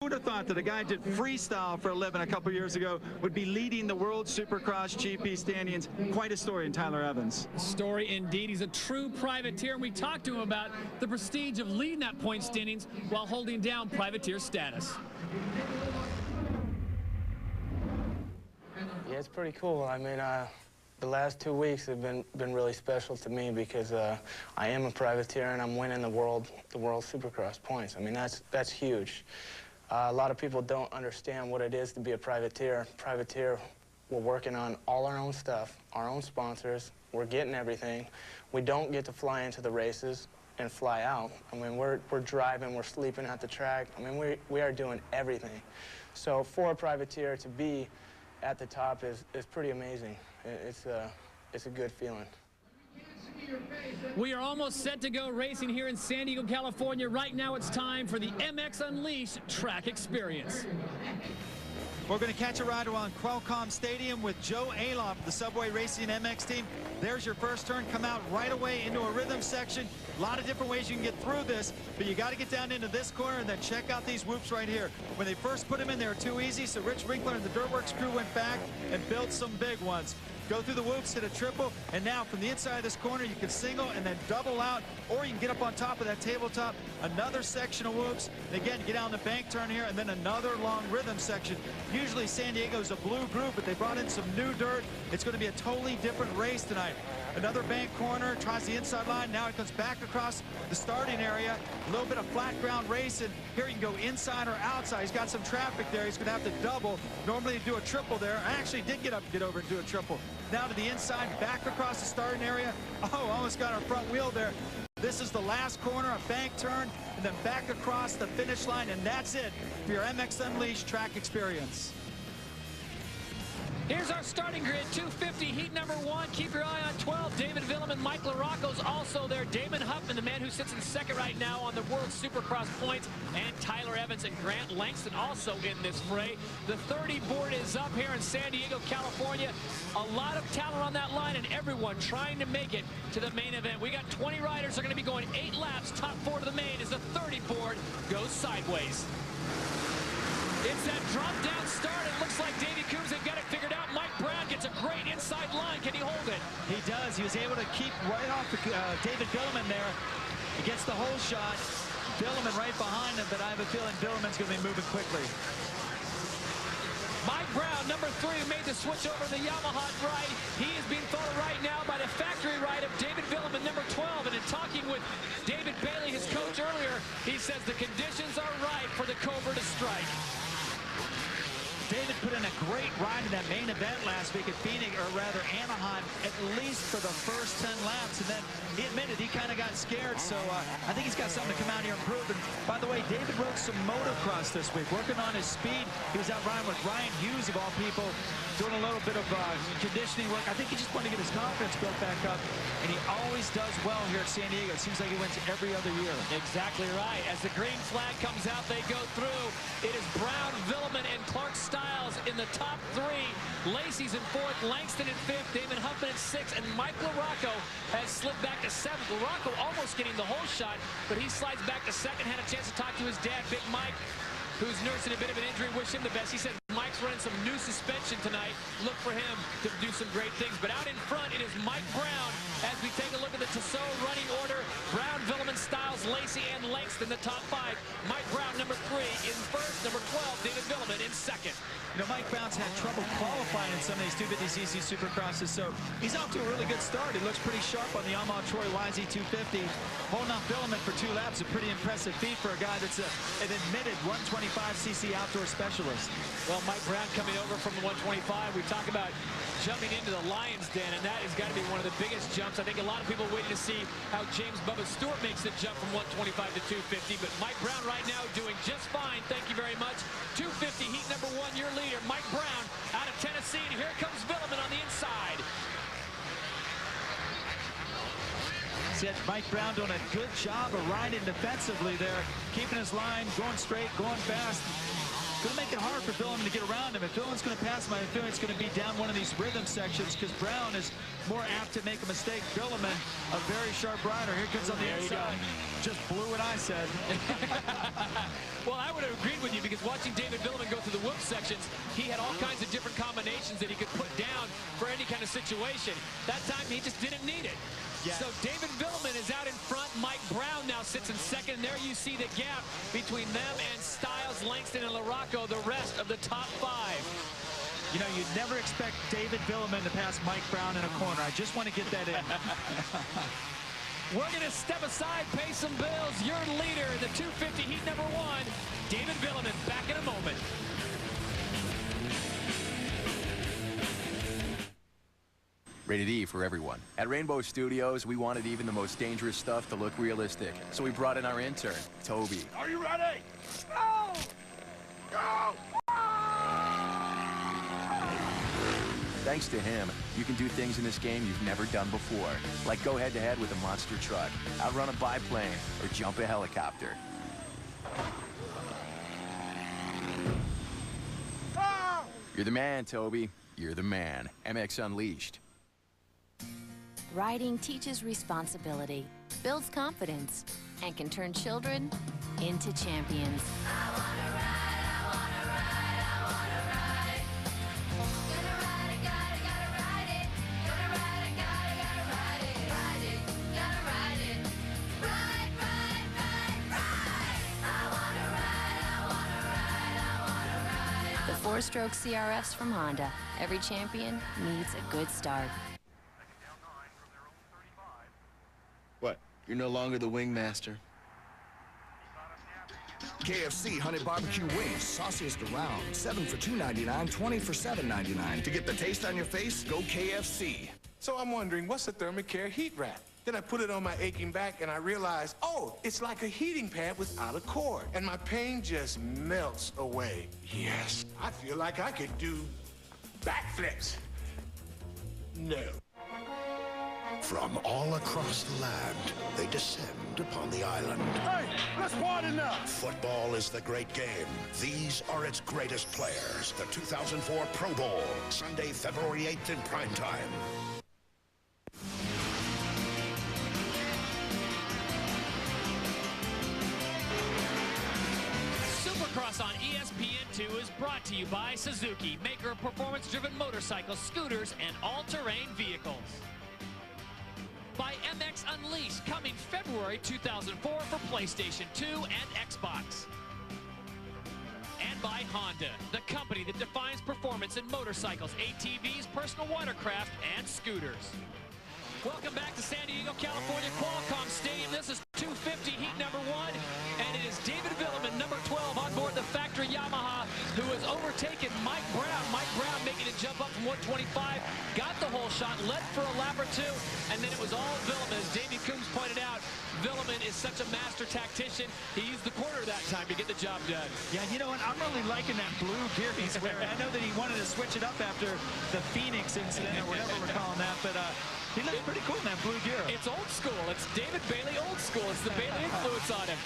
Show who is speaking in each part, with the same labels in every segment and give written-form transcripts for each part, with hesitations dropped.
Speaker 1: Who would have thought that a guy did freestyle for a living a couple years ago would be leading the World Supercross GP standings? Quite a story in Tyler Evans.
Speaker 2: Story indeed. He's a true privateer, and we talked to him about the prestige of leading that point standings while holding down privateer status.
Speaker 3: Yeah, it's pretty cool. I mean, the last 2 weeks have been really special to me because I am a privateer and I'm winning the world Supercross points. I mean, that's huge. A lot of people don't understand what it is to be a privateer. Privateer, we're working on all our own stuff, our own sponsors. We're getting everything. We don't get to fly into the races and fly out. I mean, we're driving, we're sleeping at the track. I mean, we are doing everything. So for a privateer to be at the top is pretty amazing. It's a good feeling.
Speaker 2: We are almost set to go racing here in San Diego, California. Right now it's time for the MX Unleashed track experience.
Speaker 1: We're going to catch a ride around Qualcomm Stadium with Joe Aloff of the Subway Racing MX team. There's your first turn. Come out right away into a rhythm section. A lot of different ways you can get through this, but you got to get down into this corner and then check out these whoops right here. When they first put them in, they were too easy, so Rich Winkler and the Dirtworks crew went back and built some big ones. Go through the whoops, hit a triple, and now from the inside of this corner, you can single and then double out, or you can get up on top of that tabletop, another section of whoops, and again, get out on the bank turn here, and then another long rhythm section. Usually San Diego's a blue group, but they brought in some new dirt. It's going to be a totally different race tonight. Another bank corner, tries the inside line, now it comes back across the starting area, a little bit of flat ground racing. Here you can go inside or outside. He's got some traffic there, he's going to have to double. Normally he'd do a triple there. I actually did get up and get over and do a triple. Now to the inside, back across the starting area. Oh, almost got our front wheel there. This is the last corner, a bank turn, and then back across the finish line, and that's it for your MX Unleashed track experience.
Speaker 2: Here's our starting grid, 250, heat number 1. Keep your eye on 12. David Villeman, Mike LaRocco's also there. Damon Huffman, the man who sits in second right now on the World Supercross points, and Tyler Evans and Grant Langston also in this fray. The 30 board is up here in San Diego, California. A lot of talent on that line, and everyone trying to make it to the main event. We got 20 riders are going to be going 8 laps. Top 4 to the main as the 30 board goes sideways. It's that drop-down start. It looks like Davey Coombs, they've got it figured out. Mike Brown gets a great inside line. Can he hold it?
Speaker 1: He does. He was able to keep right off David Villeman there. He gets the whole shot. Villeman right behind him, but I have a feeling Villeman's going to be moving quickly.
Speaker 2: Mike Brown, number 3, who made the switch over to the Yamaha ride. He is being followed right now by the factory ride of David Villeman, number 12. And in talking with David Bailey, his coach earlier, he says the conditions are right for the Cobra to strike.
Speaker 1: David put in a great ride in that main event last week at Phoenix, or rather Anaheim, at least for the first 10 laps. And then he admitted he kind of got scared. So I think he's got something to come out here and prove. And by the way, David rode some motocross this week, working on his speed. He was out riding with Ryan Hughes, of all people, doing a little bit of conditioning work. I think he just wanted to get his confidence built back up. And he always does well here at San Diego. It seems like he wins every other year.
Speaker 2: Exactly right. As the green flag comes out, they go through. It is Brown, Villeman, and Clark Stiles in the top 3. Lacey's in 4th, Langston in 5th, Damon Huffman in 6th, and Mike LaRocco has slipped back to 7th. LaRocco almost getting the whole shot, but he slides back to 2nd. Had a chance to talk to his dad, Big Mike, who's nursing a bit of an injury. Wish him the best. He said Mike's running some new suspension tonight. Look for him to do some great things. But out in front, it is Mike Brown as we take a look at the Tissot running order. Brown, Villeman, Stiles, Lacey, and Langston, the top 5. Mike Brown, number 3, in 1st. Number 12, David Villeman in 2nd.
Speaker 1: You know, Mike Brown's had trouble qualifying in some of these 250cc Supercrosses, so he's off to a really good start. He looks pretty sharp on the Yamaha Troy YZ 250. Holding off Villeman for 2 laps, a pretty impressive feat for a guy that's an admitted 125cc outdoor specialist.
Speaker 2: Well, Mike Brown coming over from the 125. We talk about jumping into the Lion's Den, and that has got to be one of the biggest jumps. I think a lot of people waiting to see how James Bubba Stewart makes the jump from 125 to 250, but Mike Brown right now doing just fine. Thank you very much. 250, heat number 1, your leader, Mike Brown out of Tennessee, and here comes Villeman on the inside.
Speaker 1: See, Mike Brown doing a good job of riding defensively there, keeping his line, going straight, going fast. going to make it hard for Villeman to get around him. If Villeman's going to pass him, I feel it's going to be down one of these rhythm sections because Brown is more apt to make a mistake. Villeman, a very sharp rider. Here comes on the inside. Just blew what I said.
Speaker 2: Well, I would have agreed with you because watching David Villeman go through the whoop sections, he had all kinds of different combinations that he could put down for any kind of situation. That time, he just didn't need it.
Speaker 1: Yeah.
Speaker 2: So David Villeman is out in front. Mike Brown now sits in second. There you see the gap between them and Stiles, Langston, and LaRocco, the rest of the top 5.
Speaker 1: You know, you'd never expect David Villeman to pass Mike Brown in a corner. I just want to get that in.
Speaker 2: We're going to step aside, pay some bills. Your leader in the 250 heat number 1, David Villeman. Back in a moment.
Speaker 4: Rated E for everyone. At Rainbow Studios, we wanted even the most dangerous stuff to look realistic. So we brought in our intern, Toby.
Speaker 5: Are you ready? Go! Go!
Speaker 4: Thanks to him, you can do things in this game you've never done before, like go head-to-head with a monster truck, outrun a biplane, or jump a helicopter.
Speaker 5: Ah!
Speaker 4: You're the man, Toby. You're the man. MX Unleashed.
Speaker 6: Riding teaches responsibility, builds confidence, and can turn children into champions. I wanna ride, I wanna ride, I wanna ride. Gonna ride it, gotta ride it. Gonna ride it, gotta ride it. Ride it, gotta ride it. Ride, ride, ride, ride. I wanna ride, I wanna ride, I wanna ride. The 4-stroke CRFs from Honda. Every champion needs a good start.
Speaker 7: What? You're no longer the wingmaster.
Speaker 8: KFC Honey Barbecue Wings, sauciest around. 7 for $2.99, 20 for $7.99. To get the taste on your face, go KFC.
Speaker 5: So I'm wondering, what's a Thermacare heat wrap? Then I put it on my aching back and I realized, oh, it's like a heating pad without a cord. And my pain just melts away. Yes, I feel like I could do backflips. No.
Speaker 9: From all across the land, they descend upon the island.
Speaker 5: Hey, let's party now.
Speaker 9: Football is the great game. These are its greatest players. The 2004 Pro Bowl, Sunday, February 8th in primetime.
Speaker 2: Supercross on ESPN2 is brought to you by Suzuki, maker of performance-driven motorcycles, scooters, and all-terrain vehicles. By MX Unleashed, coming February 2004 for PlayStation 2 and Xbox. And by Honda, the company that defines performance in motorcycles, ATVs, personal watercraft, and scooters. Welcome back to San Diego, California, Qualcomm Stadium. This is 250 heat number 1, and it is David Villeman, number 12, on board the factory Yamaha, who has overtaken Mike Brown. Mike Brown making a jump up from 125, got the whole shot, led for a lap or 2, and then it was all Villeman. As Davey Coombs pointed out, Villeman is such a master tactician. He used the corner that time to get the job done.
Speaker 1: Yeah, you know what? I'm really liking that blue gear he's wearing. I know that he wanted to switch it up after the Phoenix incident or whatever we're calling that, but he looks pretty cool in that blue gear.
Speaker 2: It's old school. It's David Bailey old school. It's the Bailey influence on him.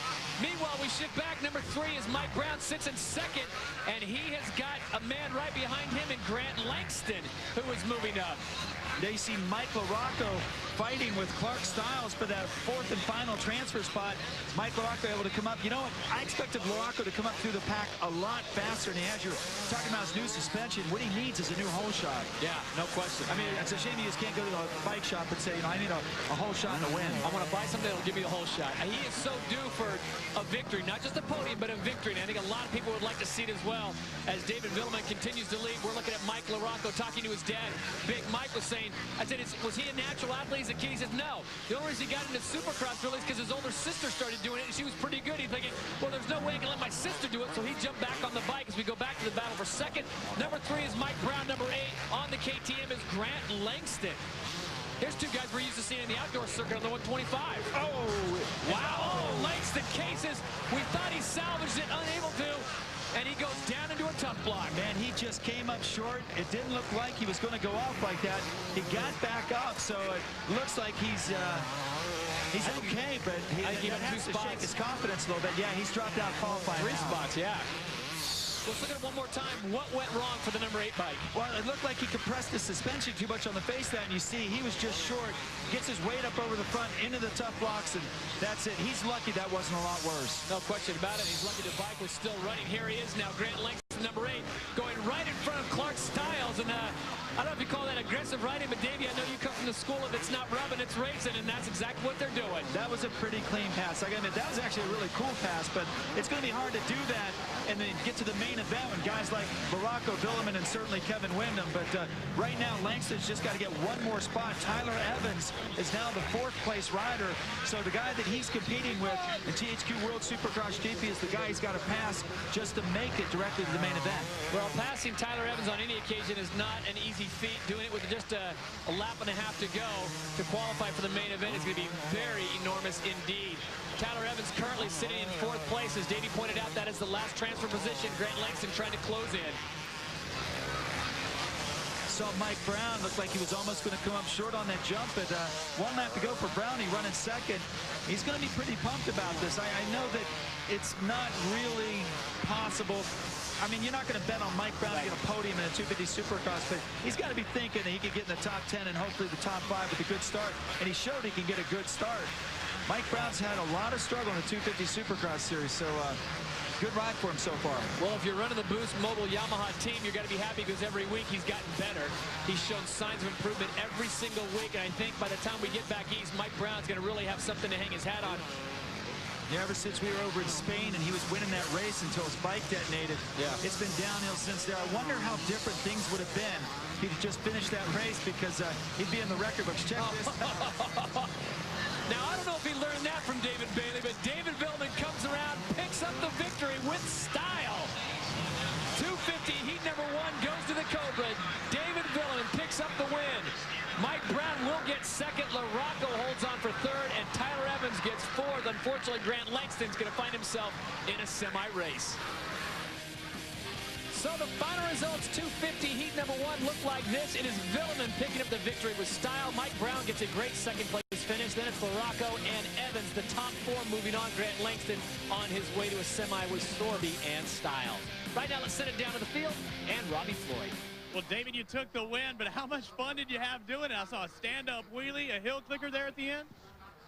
Speaker 2: Meanwhile, we shift back. Number 3 is Mike Brown, sits in second, and he has got a man right behind him in Grant Langston, who is moving up.
Speaker 1: They see Mike LaRocco fighting with Clark Stiles for that 4th and final transfer spot. Mike LaRocco able to come up. You know what? I expected LaRocco to come up through the pack a lot faster than he has. You're talking about his new suspension. What he needs is a new hole shot.
Speaker 2: Yeah, no question.
Speaker 1: I mean, it's a shame he just can't go to the bike shop and say, you know, I need a whole shot and a win.
Speaker 2: I want to buy something that will give me the whole shot. He is so due for a victory, not just a podium, but a victory. And I think a lot of people would like to see it as well. As David Villeman continues to lead, we're looking at Mike LaRocco talking to his dad. Big Mike was saying, I said, was he a natural athlete as a kid? He says, no. The only reason he got into Supercross really is because his older sister started doing it, and she was pretty good. He's thinking, well, there's no way I can let my sister do it, so he jumped back on the bike as we go back to the battle for second. Number 3 is Mike Brown. Number 8 on the KTM is Grant Langston. Here's 2 guys we're used to seeing in the outdoor circuit on the 125. Oh, wow. Oh, Langston cases. We thought he salvaged it, unable to. And he goes down into a tough block.
Speaker 1: Man, he just came up short. It didn't look like he was going to go off like that. He got back up, so it looks like he's okay, but he has to shake his confidence a little bit. Yeah, he's dropped out qualifying
Speaker 2: 3 spots, yeah. Let's look at it one more time. What went wrong for the number 8 bike?
Speaker 1: Well, it looked like he compressed the suspension too much on the face that, and you see he was just short. Gets his weight up over the front into the tough blocks, and that's it. He's lucky that wasn't a lot worse.
Speaker 2: No question about it. He's lucky the bike was still running. Here he is now, Grant Langston, number 8, going right in front of Clark Stiles. And I don't know if you call that aggressive riding, but Davey, I know you come from the school of it's not rubbing, it's racing, and that's exactly what they're doing.
Speaker 1: That was a pretty clean pass. I gotta admit, that was actually a really cool pass, but it's going to be hard to do that and then get to the main event when guys like Baracco Villeman and certainly Kevin Windham. But right now, Langston's just got to get one more spot. Tyler Evans is now the 4th place rider. So the guy that he's competing with in THQ World Supercross GP is the guy he's got to pass just to make it directly to the main event.
Speaker 2: Well, passing Tyler Evans on any occasion is not an easy feat. Doing it with just a lap and a half to go to qualify for the main event is going to be very enormous indeed. Tyler Evans currently sitting in 4th place. As Davey pointed out, that is the last transfer position. Grant Langston trying to close in.
Speaker 1: Saw Mike Brown looked like he was almost going to come up short on that jump, but 1 lap to go for Brown. He running 2nd. He's going to be pretty pumped about this. I know that it's not really possible. I mean, you're not going to bet on Mike Brown to get a podium in a 250 Supercross, but he's got to be thinking that he could get in the top 10 and hopefully the top 5 with a good start. And he showed he can get a good start. Mike Brown's had a lot of struggle in the 250 Supercross series, so good ride for him so far.
Speaker 2: Well, if you're running the Boost Mobile Yamaha team, you're going to be happy because every week he's gotten better. He's shown signs of improvement every single week, and I think by the time we get back east, Mike Brown's going to really have something to hang his hat on.
Speaker 1: Yeah, ever since we were over in Spain and he was winning that race until his bike detonated, it's been downhill since there. I wonder how different things would have been if he'd just finished that race, because he'd be in the record books. Check this out.
Speaker 2: Now, I don't know if he learned that from David Bailey, but David Villeman comes around, picks up the victory with style. 250, heat number 1 goes to the Cobra. David Villeman picks up the win. Mike Brown will get 2nd. LaRocco holds on for 3rd, and Tyler Evans gets 4th. Unfortunately, Grant Langston's going to find himself in a semi-race. So the final results, 250 heat number 1, look like this. It is Villeman picking up the victory with style. Mike Brown gets a great 2nd place finish. Then it's LaRocco and Evans, the top 4 moving on. Grant Langston on his way to a semi with Sorby and style. Right now, let's send it down to the field and Robbie Floyd.
Speaker 10: Well, David, you took the win, but how much fun did you have doing it? I saw a stand-up wheelie, a hill clicker there at the end.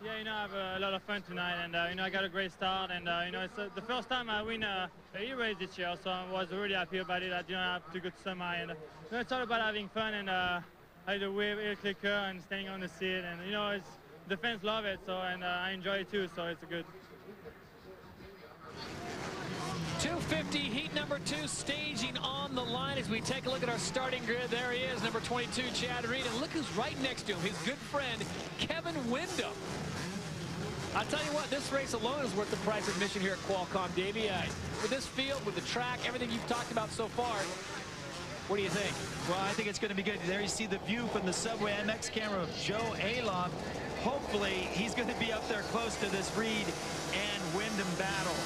Speaker 11: Yeah, you know, I have a lot of fun tonight, and you know, I got a great start, and you know, it's the first time I win a e-race this year, so I was really happy about it. I didn't have to go to semi, and you know, it's all about having fun, and I had a wave, air clicker, and standing on the seat, and you know, the fans love it, so and I enjoy it too, so it's good.
Speaker 2: 250 heat number 2 staging on the line as we take a look at our starting grid. There he is, number 22, Chad Reed, and look who's right next to him, his good friend, Kevin Windham. I'll tell you what, this race alone is worth the price of admission here at Qualcomm, Davey. With this field, with the track, everything you've talked about so far, what do you think?
Speaker 1: Well, I think it's going to be good. There you see the view from the Subway MX camera of Joe Aloff. Hopefully, he's going to be up there close to this Reed and Windham battle.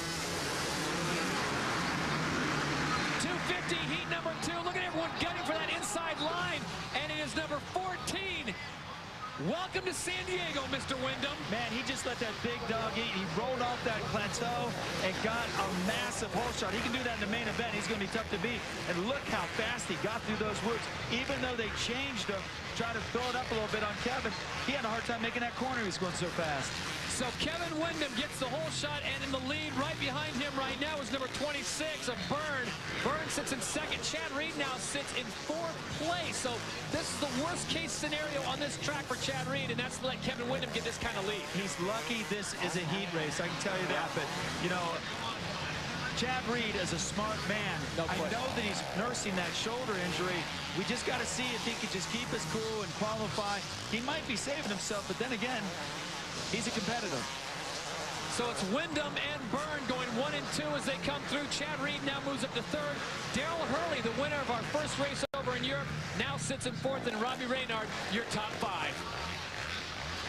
Speaker 2: 250 heat number 2. Look at everyone gunning for that inside line, and it is number 14. Welcome to San Diego, Mr. Windham.
Speaker 1: Man, he just let that big dog eat. He rolled off that plateau and got a massive hole shot. He can do that in the main event. He's going to be tough to beat. And look how fast he got through those woods. Even though they changed him, trying to fill it up a little bit on Kevin, he had a hard time making that corner. He's going so fast.
Speaker 2: So Kevin Windham gets the whole shot, and in the lead right behind him right now is number 26 of Byrne. Byrne sits in 2nd. Chad Reed now sits in 4th place. So this is the worst case scenario on this track for Chad Reed, and that's to let Kevin Windham get this kind of lead.
Speaker 1: He's lucky this is a heat race, I can tell you that. But, you know, Chad Reed is a smart man. I know that he's nursing that shoulder injury. We just got to see if he can just keep his cool and qualify. He might be saving himself, but then again, he's a competitor.
Speaker 2: So it's Windham and Byrne going 1 and 2 as they come through. Chad Reed now moves up to 3rd. Daryl Hurley, the winner of our first race over in Europe, now sits in 4th. And Robbie Reynard, your top 5.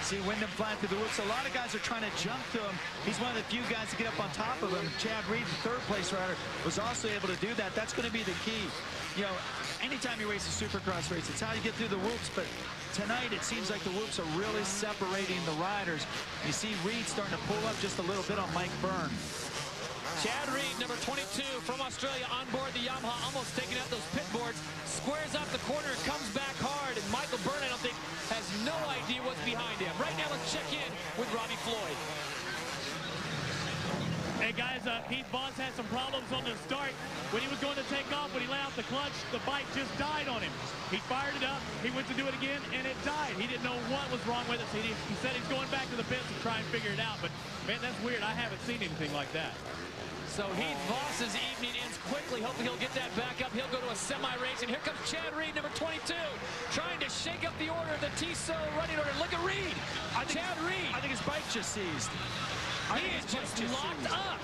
Speaker 1: See Windham flying through the woods. So a lot of guys are trying to jump to him. He's one of the few guys to get up on top of him. Chad Reed, the 3rd place rider, was also able to do that. That's going to be the key. You know, anytime you race a Supercross race, it's how you get through the whoops. But tonight, it seems like the whoops are really separating the riders. You see Reed starting to pull up just a little bit on Mike Byrne.
Speaker 2: Chad Reed, number 22 from Australia, on board the
Speaker 10: guys, Heath Voss had some problems on the start. When he was going to take off, when he let out the clutch, the bike just died on him. He fired it up, he went to do it again, and it died. He didn't know what was wrong with it. So he said he's going back to the pits to try and figure it out. But, man, that's weird. I haven't seen anything like that.
Speaker 2: So Heath Voss's evening ends quickly. Hopefully he'll get that back up. He'll go to a semi-race. And here comes Chad Reed, number 22, trying to shake up the order, the TSO running order. Look at Reed. Chad Reed.
Speaker 1: I think his bike just seized.
Speaker 2: He is just locked up.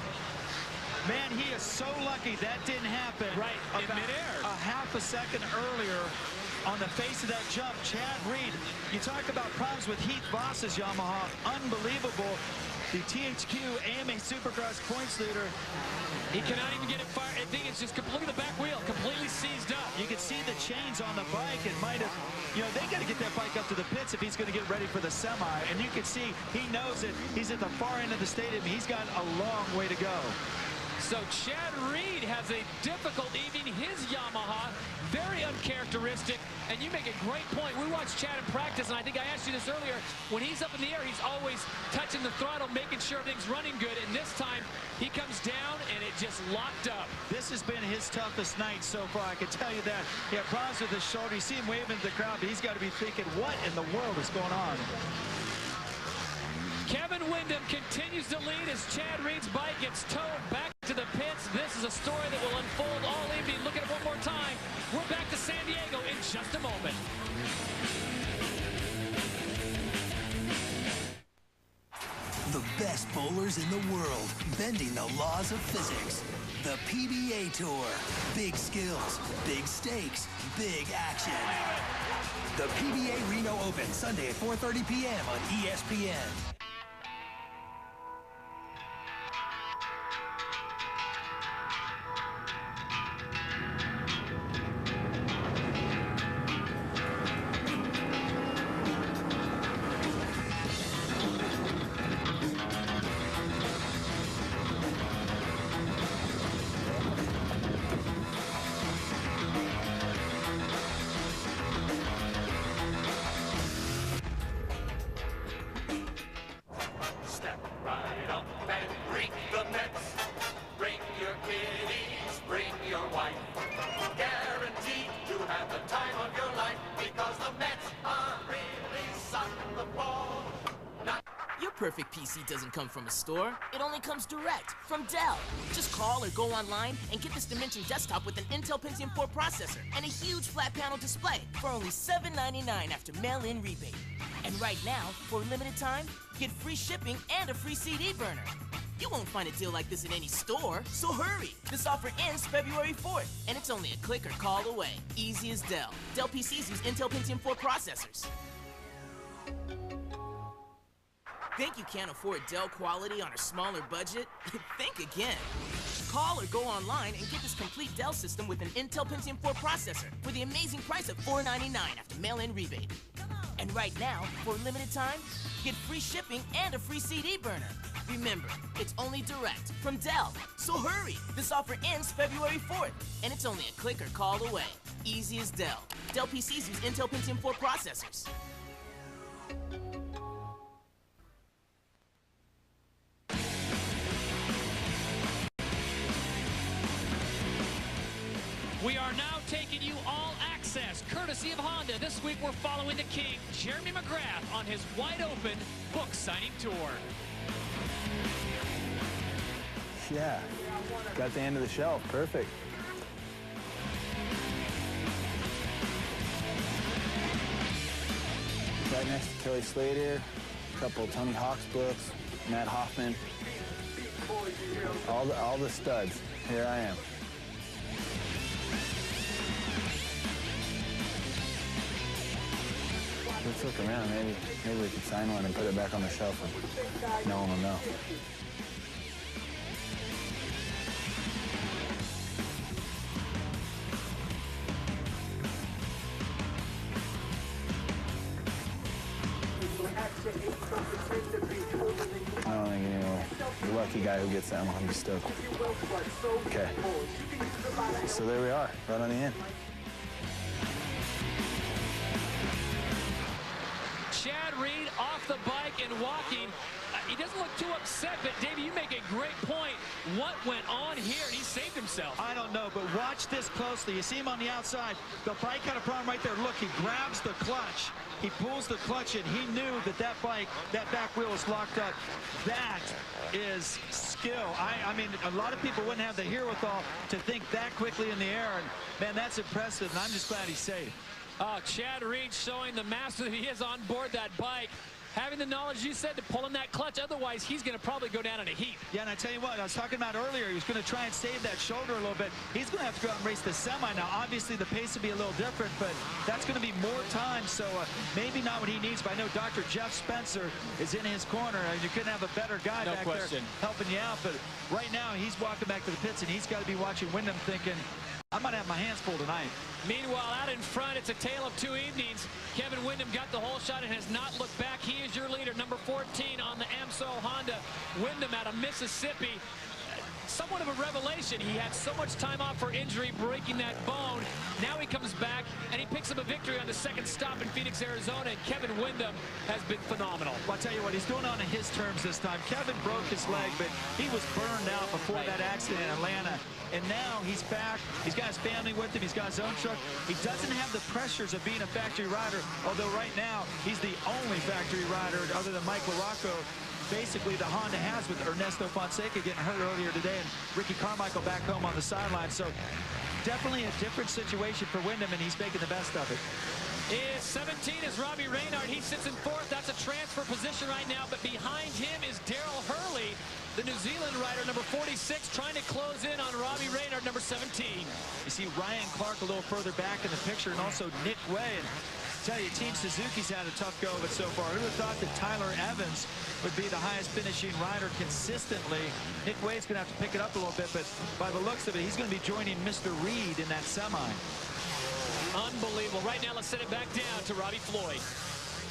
Speaker 1: Man, he is so lucky that didn't happen.
Speaker 2: Right, in midair.
Speaker 1: A half a second earlier on the face of that jump. Chad Reed, you talk about problems with Heath Voss's Yamaha. Unbelievable. The THQ AMA Supercross points leader.
Speaker 2: He cannot even get it fired. I think it's just, look at the back wheel, completely seized up.
Speaker 1: You can see the chains on the bike. It might have, you know, they got to get that bike up to the pits if he's going to get ready for the semi. And you can see he knows it. He's at the far end of the stadium. He's got a long way to go.
Speaker 2: So Chad Reed has a difficult evening. His Yamaha, very uncharacteristic. And you make a great point. We watched Chad in practice, and I think I asked you this earlier. When he's up in the air, he's always touching the throttle, making sure everything's running good. And this time, he comes down, and it just locked up.
Speaker 1: This has been his toughest night so far. I can tell you that. He had problems with his shoulder. You see him waving at the crowd, but he's got to be thinking, what in the world is going on?
Speaker 2: Kevin Windham continues to lead as Chad Reed's bike gets towed back to the pits. This is a story that will unfold all evening. Look at it one more time. We're back to San Diego in just a moment.
Speaker 12: The best bowlers in the world, bending the laws of physics. The PBA Tour. Big skills, big stakes, big action. The PBA Reno Open, Sunday at 4:30 p.m. on ESPN.
Speaker 13: Perfect PC doesn't come from a store. It only comes direct from Dell. Just call or go online and get this Dimension desktop with an Intel Pentium 4 processor and a huge flat panel display for only $7.99 after mail-in rebate. And right now, for a limited time, get free shipping and a free CD burner. You won't find a deal like this in any store, so hurry. This offer ends February 4th, and it's only a click or call away. Easy as Dell. Dell PCs use Intel Pentium 4 processors. Think you can't afford Dell quality on a smaller budget? Think again. Call or go online and get this complete Dell system with an Intel Pentium 4 processor for the amazing price of $4.99 after mail-in rebate. And right now, for a limited time, get free shipping and a free CD burner. Remember, it's only direct from Dell, so hurry. This offer ends February 4th, and it's only a click or call away. Easy as Dell. Dell PCs use Intel Pentium 4 processors.
Speaker 2: We are now taking you all access, courtesy of Honda. This week we're following the king, Jeremy McGrath, on his wide-open book signing tour.
Speaker 3: Yeah, got the end of the shelf. Perfect. Right next to Kelly Slater, a couple of Tony Hawk's books, Matt Hoffman, all the studs. Here I am. Let's look around. Maybe we could sign one and put it back on the shelf and no one will know. I don't think anyway. The lucky guy who gets that one, I'll be stoked. Okay. So there we are, right on the end.
Speaker 2: Chad Reed off the bike and walking. he doesn't look too upset, but Davey, you make a great point. What went on here? He saved himself.
Speaker 1: I don't know, but watch this closely. You see him on the outside. The bike had a problem right there. Look, he grabs the clutch. He pulls the clutch in. He knew that that bike, that back wheel was locked up. That is skill. I mean, a lot of people wouldn't have the wherewithal to think that quickly in the air. And, man, that's impressive, and I'm just glad he's safe.
Speaker 2: Oh, Chad Reed showing the master that he is on board that bike. Having the knowledge, you said, to pull in that clutch. Otherwise, he's going to probably go down in a heap.
Speaker 1: Yeah, and I tell you what, I was talking about earlier, he was going to try and save that shoulder a little bit. He's going to have to go out and race the semi. Now, obviously, the pace will be a little different, but that's going to be more time, so maybe not what he needs. But I know Dr. Jeff Spencer is in his corner. You couldn't have a better guy back there helping you out. But right now, he's walking back to the pits, and he's got to be watching Wyndham thinking, I might have my hands full tonight.
Speaker 2: Meanwhile, out in front, it's a tale of two evenings. Kevin Wyndham got the whole shot and has not looked back. He is your leader, number 14 on the AMSO Honda. Wyndham out of Mississippi. Somewhat of a revelation. He had so much time off for injury, breaking that bone. Now he comes back, and he picks up a victory on the second stop in Phoenix, Arizona. And Kevin Wyndham has been phenomenal.
Speaker 1: Well, I'll tell you what, he's doing it on his terms this time. Kevin broke his leg, but he was burned out before that accident in Atlanta. And now he's back. He's got his family with him. He's got his own truck. He doesn't have the pressures of being a factory rider, although right now he's the only factory rider other than Mike LaRocco. Basically, the Honda has with Ernesto Fonseca getting hurt earlier today and Ricky Carmichael back home on the sideline. So definitely a different situation for Wyndham, and he's making the best of it.
Speaker 2: Is 17 is Robbie Reynard. He sits in fourth. That's a transfer position right now, but behind him is Daryl Hurley, the New Zealand rider, number 46, trying to close in on Robbie Reynard, number 17.
Speaker 1: You see Ryan Clark a little further back in the picture, and also Nick Way. And I tell you, Team Suzuki's had a tough go of it so far. Who would have thought that Tyler Evans would be the highest finishing rider consistently? Nick Way's going to have to pick it up a little bit, but by the looks of it, he's going to be joining Mr. Reed in that semi.
Speaker 2: Unbelievable. Right now, let's send it back down to Robbie Floyd.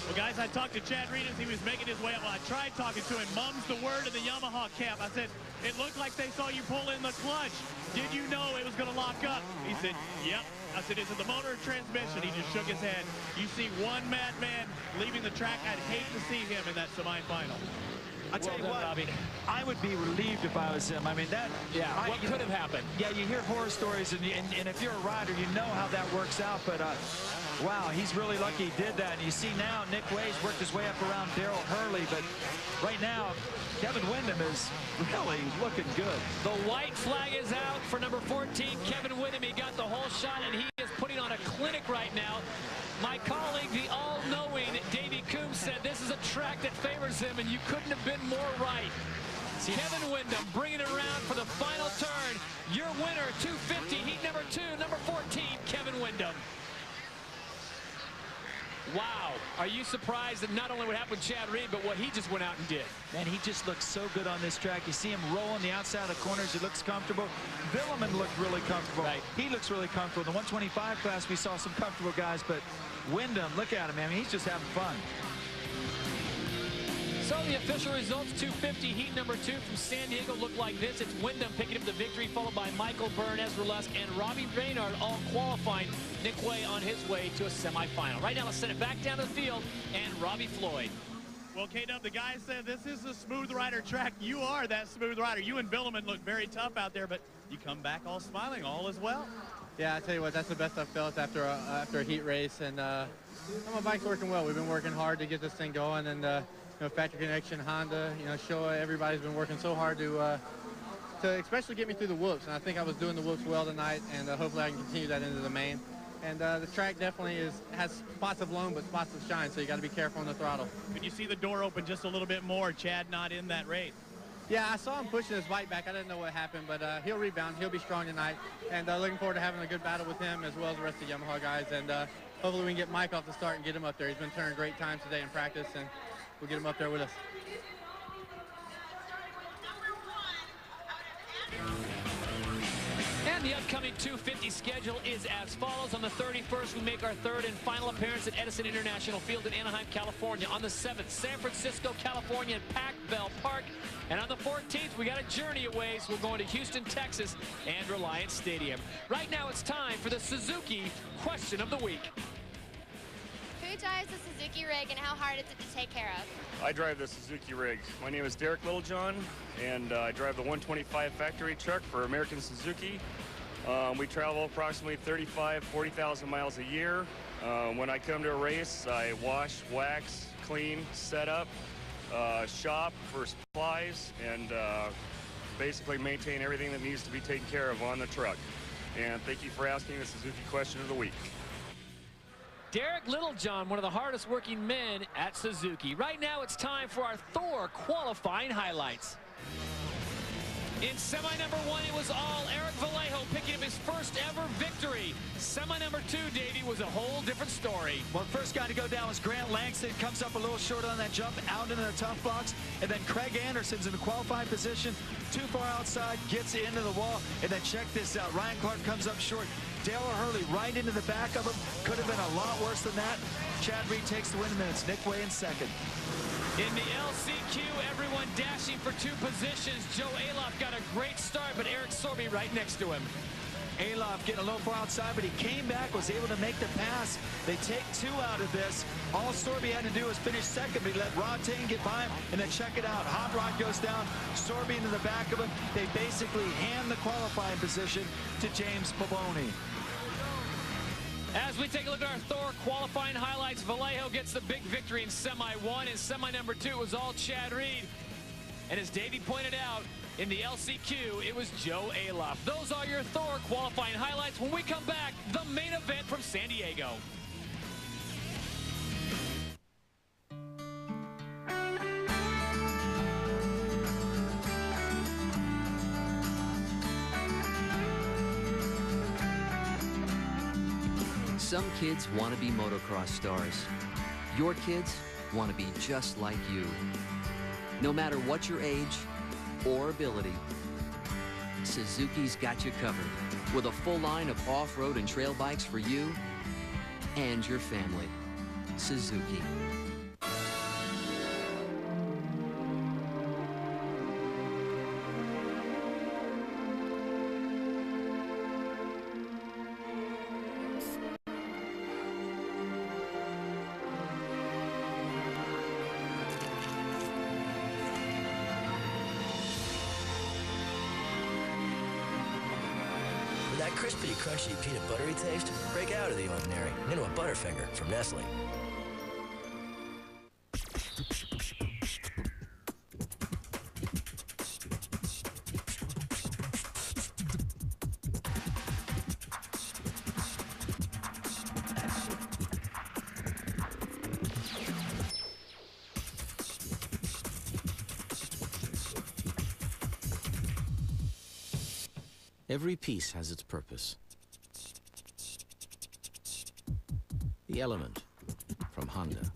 Speaker 10: Well, guys, I talked to Chad Reed as he was making his way up. Well, I tried talking to him. Mum's the word in the Yamaha camp. I said, it looked like they saw you pull in the clutch. Did you know it was going to lock up? He said, yep. I said, is it the motor or transmission? He just shook his head. You see one madman leaving the track. I'd hate to see him in that semifinal.
Speaker 1: I tell you what,
Speaker 2: Robbie.
Speaker 1: I would be relieved if I was him. I mean, that...
Speaker 2: Yeah, what could have happened? Yeah,
Speaker 1: you hear horror stories, and if you're a rider, you know how that works out. But, wow, he's really lucky he did that. And you see now Nick Way's worked his way up around Daryl Hurley. But right now, Kevin Wyndham is really looking good.
Speaker 2: The white flag is out for number 14, Kevin Wyndham. He got the whole shot, and he is putting on a clinic right now. My colleague, the all-knowing Davey Coombs, said this is a track that favors him, and you couldn't have been more right. Kevin Wyndham bringing it around for the final turn. Your winner, 250, heat number 2, number 14, Kevin Wyndham. Wow. Are you surprised at not only what happened with Chad Reed, but what he just went out and did?
Speaker 1: Man, he just looks so good on this track. You see him rolling the outside of the corners. He looks comfortable. Villeman looked really comfortable.
Speaker 2: Right.
Speaker 1: He looks really comfortable. In the 125 class, we saw some comfortable guys, but Wyndham, look at him, man. He's just having fun.
Speaker 2: So the official results, 250, heat number 2 from San Diego look like this. It's Wyndham picking up the victory, followed by Michael Byrne, Ezra Lusk, and Robbie Reynard all qualifying. Nick Way on his way to a semifinal. Right now, let's send it back down to the field, and Robbie Floyd.
Speaker 10: Well, K-Dub, the guy said this is a smooth rider track. You are that smooth rider. You and Villeman look very tough out there, but you come back all smiling, all is well.
Speaker 14: Yeah, I tell you what, that's the best I've felt after a heat race, and my bike's working well. We've been working hard to get this thing going, and you know, Factory Connection, Honda, you know, Showa, everybody's been working so hard to especially get me through the whoops, and I think I was doing the whoops well tonight, and hopefully I can continue that into the main. And the track definitely has spots of loam but spots of shine, so you got to be careful on the throttle.
Speaker 10: Could you see the door open just a little bit more? Chad not in that race.
Speaker 14: Yeah, I saw him pushing his bike back. I didn't know what happened, but he'll rebound. He'll be strong tonight, and looking forward to having a good battle with him as well as the rest of the Yamaha guys. And hopefully we can get Mike off the start and get him up there. He's been turning great times today in practice, and we'll get him up there with us.
Speaker 2: And the upcoming 250 schedule is as follows. On the 31st, we make our third and final appearance at Edison International Field in Anaheim, California. On the 7th, San Francisco, California at Pac Bell Park. And on the 14th, we got a journey away, so we're going to Houston, Texas, and Reliance Stadium. Right now, it's time for the Suzuki Question of the Week.
Speaker 15: Who drives the Suzuki rig and how hard is it to take care of?
Speaker 16: I drive the Suzuki rig. My name is Derek Littlejohn, and I drive the 125 factory truck for American Suzuki. We travel approximately 40,000 miles a year. When I come to a race, I wash, wax, clean, set up, shop for supplies, and basically maintain everything that needs to be taken care of on the truck. And thank you for asking the Suzuki question of the week.
Speaker 2: Derek Littlejohn, one of the hardest working men at Suzuki. Right now it's time for our Thor qualifying highlights. In semi number 1, it was all Eric Vallejo picking up his first ever victory. Semi number 2, Davey, was a whole different story.
Speaker 1: Well, first guy to go down was Grant Langston. Comes up a little short on that jump, out into the tough blocks. And then Craig Anderson's in the qualifying position, too far outside, gets into the wall. And then check this out. Ryan Clark comes up short. Dale Hurley right into the back of him. Could have been a lot worse than that. Chad Reed takes the win minutes. Nick Way in second.
Speaker 2: In the LCQ, everyone dashing for 2 positions. Joe Aloff got a great start, but Eric Sorby right next to him.
Speaker 1: Aloff getting a little far outside, but he came back, was able to make the pass. They take 2 out of this. All Sorby had to do was finish second, but he let Rod Tane get by him, and then check it out. Hot Rod goes down, Sorby into the back of him. They basically hand the qualifying position to James Baboni.
Speaker 2: As we take a look at our Thor qualifying highlights, Vallejo gets the big victory in semi 1. In semi number 2, it was all Chad Reed. And as Davey pointed out, in the LCQ, it was Joe Aloff. Those are your Thor qualifying highlights. When we come back, the main event from San Diego.
Speaker 17: Some kids want to be motocross stars. Your kids want to be just like you. No matter what your age or ability, Suzuki's got you covered with a full line of off-road and trail bikes for you and your family. Suzuki.
Speaker 18: That crispy, crunchy, peanut buttery taste, break out of the ordinary and into a Butterfinger from Nestle.
Speaker 19: Every piece has its purpose. The Element from Honda.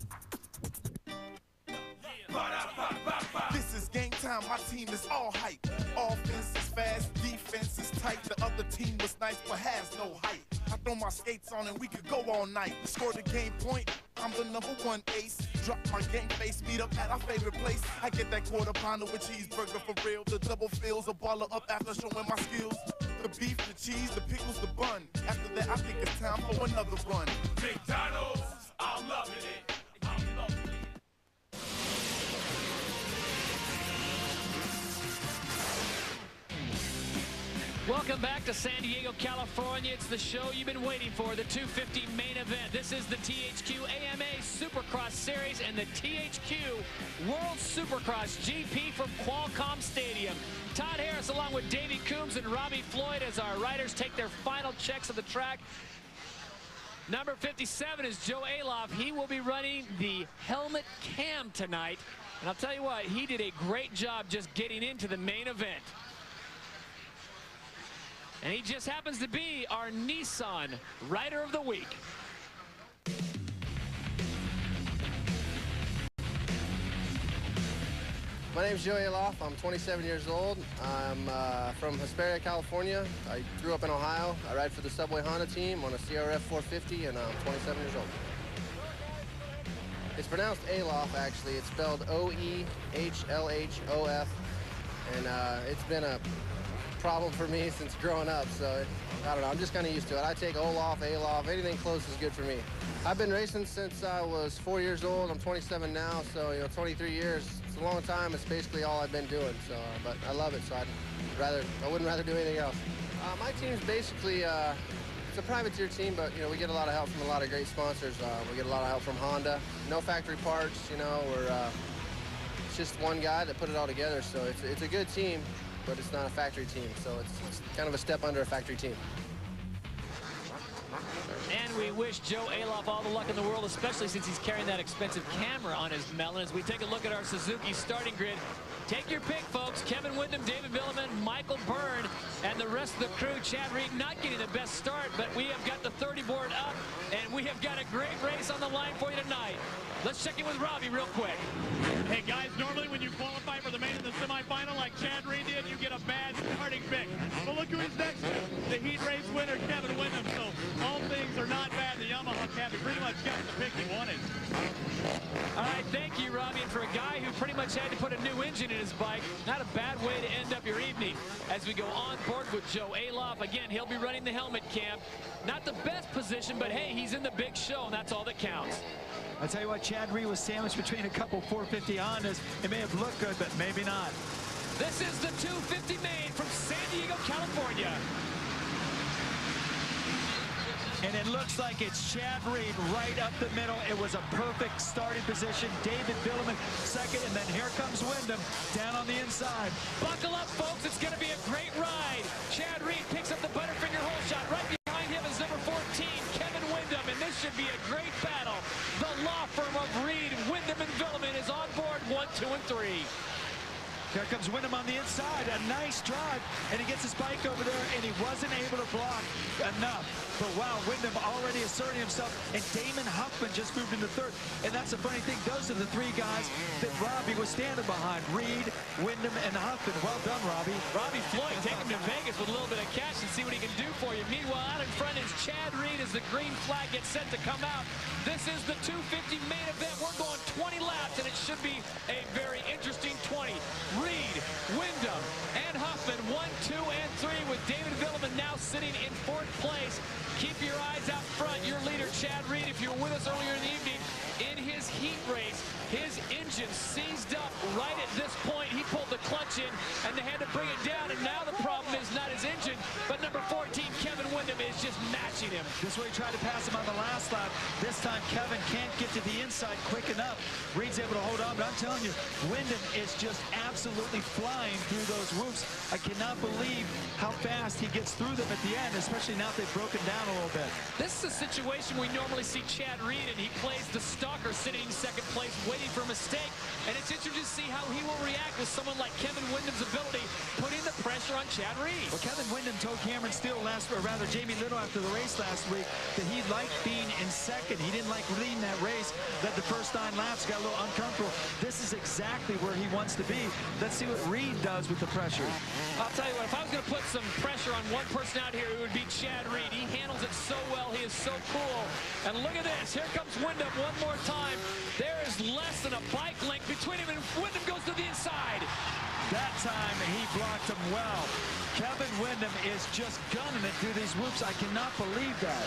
Speaker 20: This is game time, my team is all hype. Offense is fast, defense is tight. The other team was nice but has no height. I throw my skates on and we could go all night. Score the game point, I'm the #1 ace. Drop my game face, meet up at our favorite place. I get that quarter pounder with cheeseburger for real. The double fills, a baller up after showing my skills. The beef, the cheese, the pickles, the bun. After that, I think it's time for another run. McDonald's, I'm loving it. I'm loving it.
Speaker 2: Welcome back to San Diego, California. It's the show you've been waiting for, the 250 main event. This is the THQ AMA Supercross Series and the THQ World Supercross GP from Qualcomm Stadium. Todd Harris along with Davey Coombs and Robbie Floyd as our riders take their final checks of the track. Number 57 is Joe Aloff. He will be running the helmet cam tonight. And I'll tell you what, he did a great job just getting into the main event. And he just happens to be our Nissan Rider of the Week.
Speaker 21: My name's Joey Aloff. I'm 27 years old. I'm from Hesperia, California. I grew up in Ohio. I ride for the Subway Honda team on a CRF 450, and I'm 27 years old. It's pronounced Aloff, actually. It's spelled O-E-H-L-H-O-F. And it's been a problem for me since growing up, so I don't know. I'm just kind of used to it. I take Olaf, Alof, anything close is good for me. I've been racing since I was 4 years old. I'm 27 now, so 23 years. It's a long time. It's basically all I've been doing. So, but I love it. So I wouldn't rather do anything else. My team's basically it's a privateer team, but we get a lot of help from a lot of great sponsors. We get a lot of help from Honda. No factory parts. We're it's just one guy that put it all together. So it's a good team, but it's not a factory team. So it's kind of a step under a factory team.
Speaker 2: And we wish Joe Alof all the luck in the world, especially since he's carrying that expensive camera on his melon. As we take a look at our Suzuki starting grid, take your pick, folks. Kevin Windham, David Villeman, Michael Byrne, and the rest of the crew. Chad Reed not getting the best start, but we have got the 30 board up, and we have got a great race on the line for you tonight. Let's check in with Robbie real quick.
Speaker 10: Hey, guys, normally when you qualify for the main and the semifinal like Chad Reed did, you get a bad starting pick. But look who's next. The heat race winner, Kevin Windham. So all things are not bad. The Yamaha cabin pretty much got the pick he wanted.
Speaker 2: All right, thank you, Robbie. And for a guy who pretty much had to put a new engine in his bike, not a bad way to end up your evening. As we go on board with Joe Alof. Again, he'll be running the helmet cam. Not the best position, but hey, he's in the big show, and that's all that counts.
Speaker 1: I'll tell you what, Chad Reed was sandwiched between a couple 450 Hondas. It may have looked good, but maybe not.
Speaker 2: This is the 250 main from San Diego, California.
Speaker 1: And it looks like it's Chad Reed right up the middle. It was a perfect starting position. David Villeman second, and then here comes Windham down on the inside.
Speaker 2: Buckle up, folks. It's going to be a great ride. Chad Reed picks up the Butterfinger hole shot. Right behind him is number 14, Kevin Windham, and this should be a great battle. The law firm of Reed, Windham, and Villeman is on board 1, 2, and 3.
Speaker 1: Here comes Windham on the inside. A nice drive, and he gets his bike over there, and he wasn't able to block enough. But wow, Windham already asserting himself, and Damon Huffman just moved into third. And that's the funny thing. Those are the three guys that Robbie was standing behind. Reed, Windham, and Huffman. Well done, Robbie.
Speaker 2: Robbie Floyd, take him to Vegas with a little bit of cash and see what he can do for you. Meanwhile, out in front is Chad Reed as the green flag gets set to come out. This is the 250 main event. We're going 20 laps, and it should be a very interesting 20. Reed, Windham, and Huffman, 1, 2, and 3, with David Villeman now sitting in fourth place. Keep your eyes out front. Your leader, Chad Reed, if you were with us earlier in the evening, in his heat race, his engine seized up right at this point. He pulled the clutch in, and they had to bring it down, and now the problem is not his engine, but number 14, Kevin Windham, is just matching him.
Speaker 1: This way he tried to pass him on the last lap. This time, Kevin can't get to the inside quick enough. Reed's able to hold on, but I'm telling you, Windham is just absolutely flying through those whoops. I cannot believe how fast he gets through them at the end, especially now they've broken down a little bit.
Speaker 2: This is a situation we normally see Chad Reed, and he plays the stalker sitting in second place, waiting for a mistake. And it's interesting to see how he will react with someone like Kevin Windham's ability, putting the pressure on Chad Reed.
Speaker 1: Well, Kevin Windham told Cameron Steele Jamie Little after the race last week that he liked being in second. He didn't like leading that race. Led the first 9 laps, got a little uncomfortable. This is exactly where he wants to be. Let's see what Reed does with the pressure.
Speaker 2: I'll tell you what, if I was going to put some pressure on one person out here, it would be Chad Reed. He handles it so well. He is so cool. And look at this. Here comes Windham one more time. There is less than a bike length between him, and Windham goes to the inside.
Speaker 1: That time he blocked him well. Kevin Windham is just gunning it through these whoops. I cannot believe that.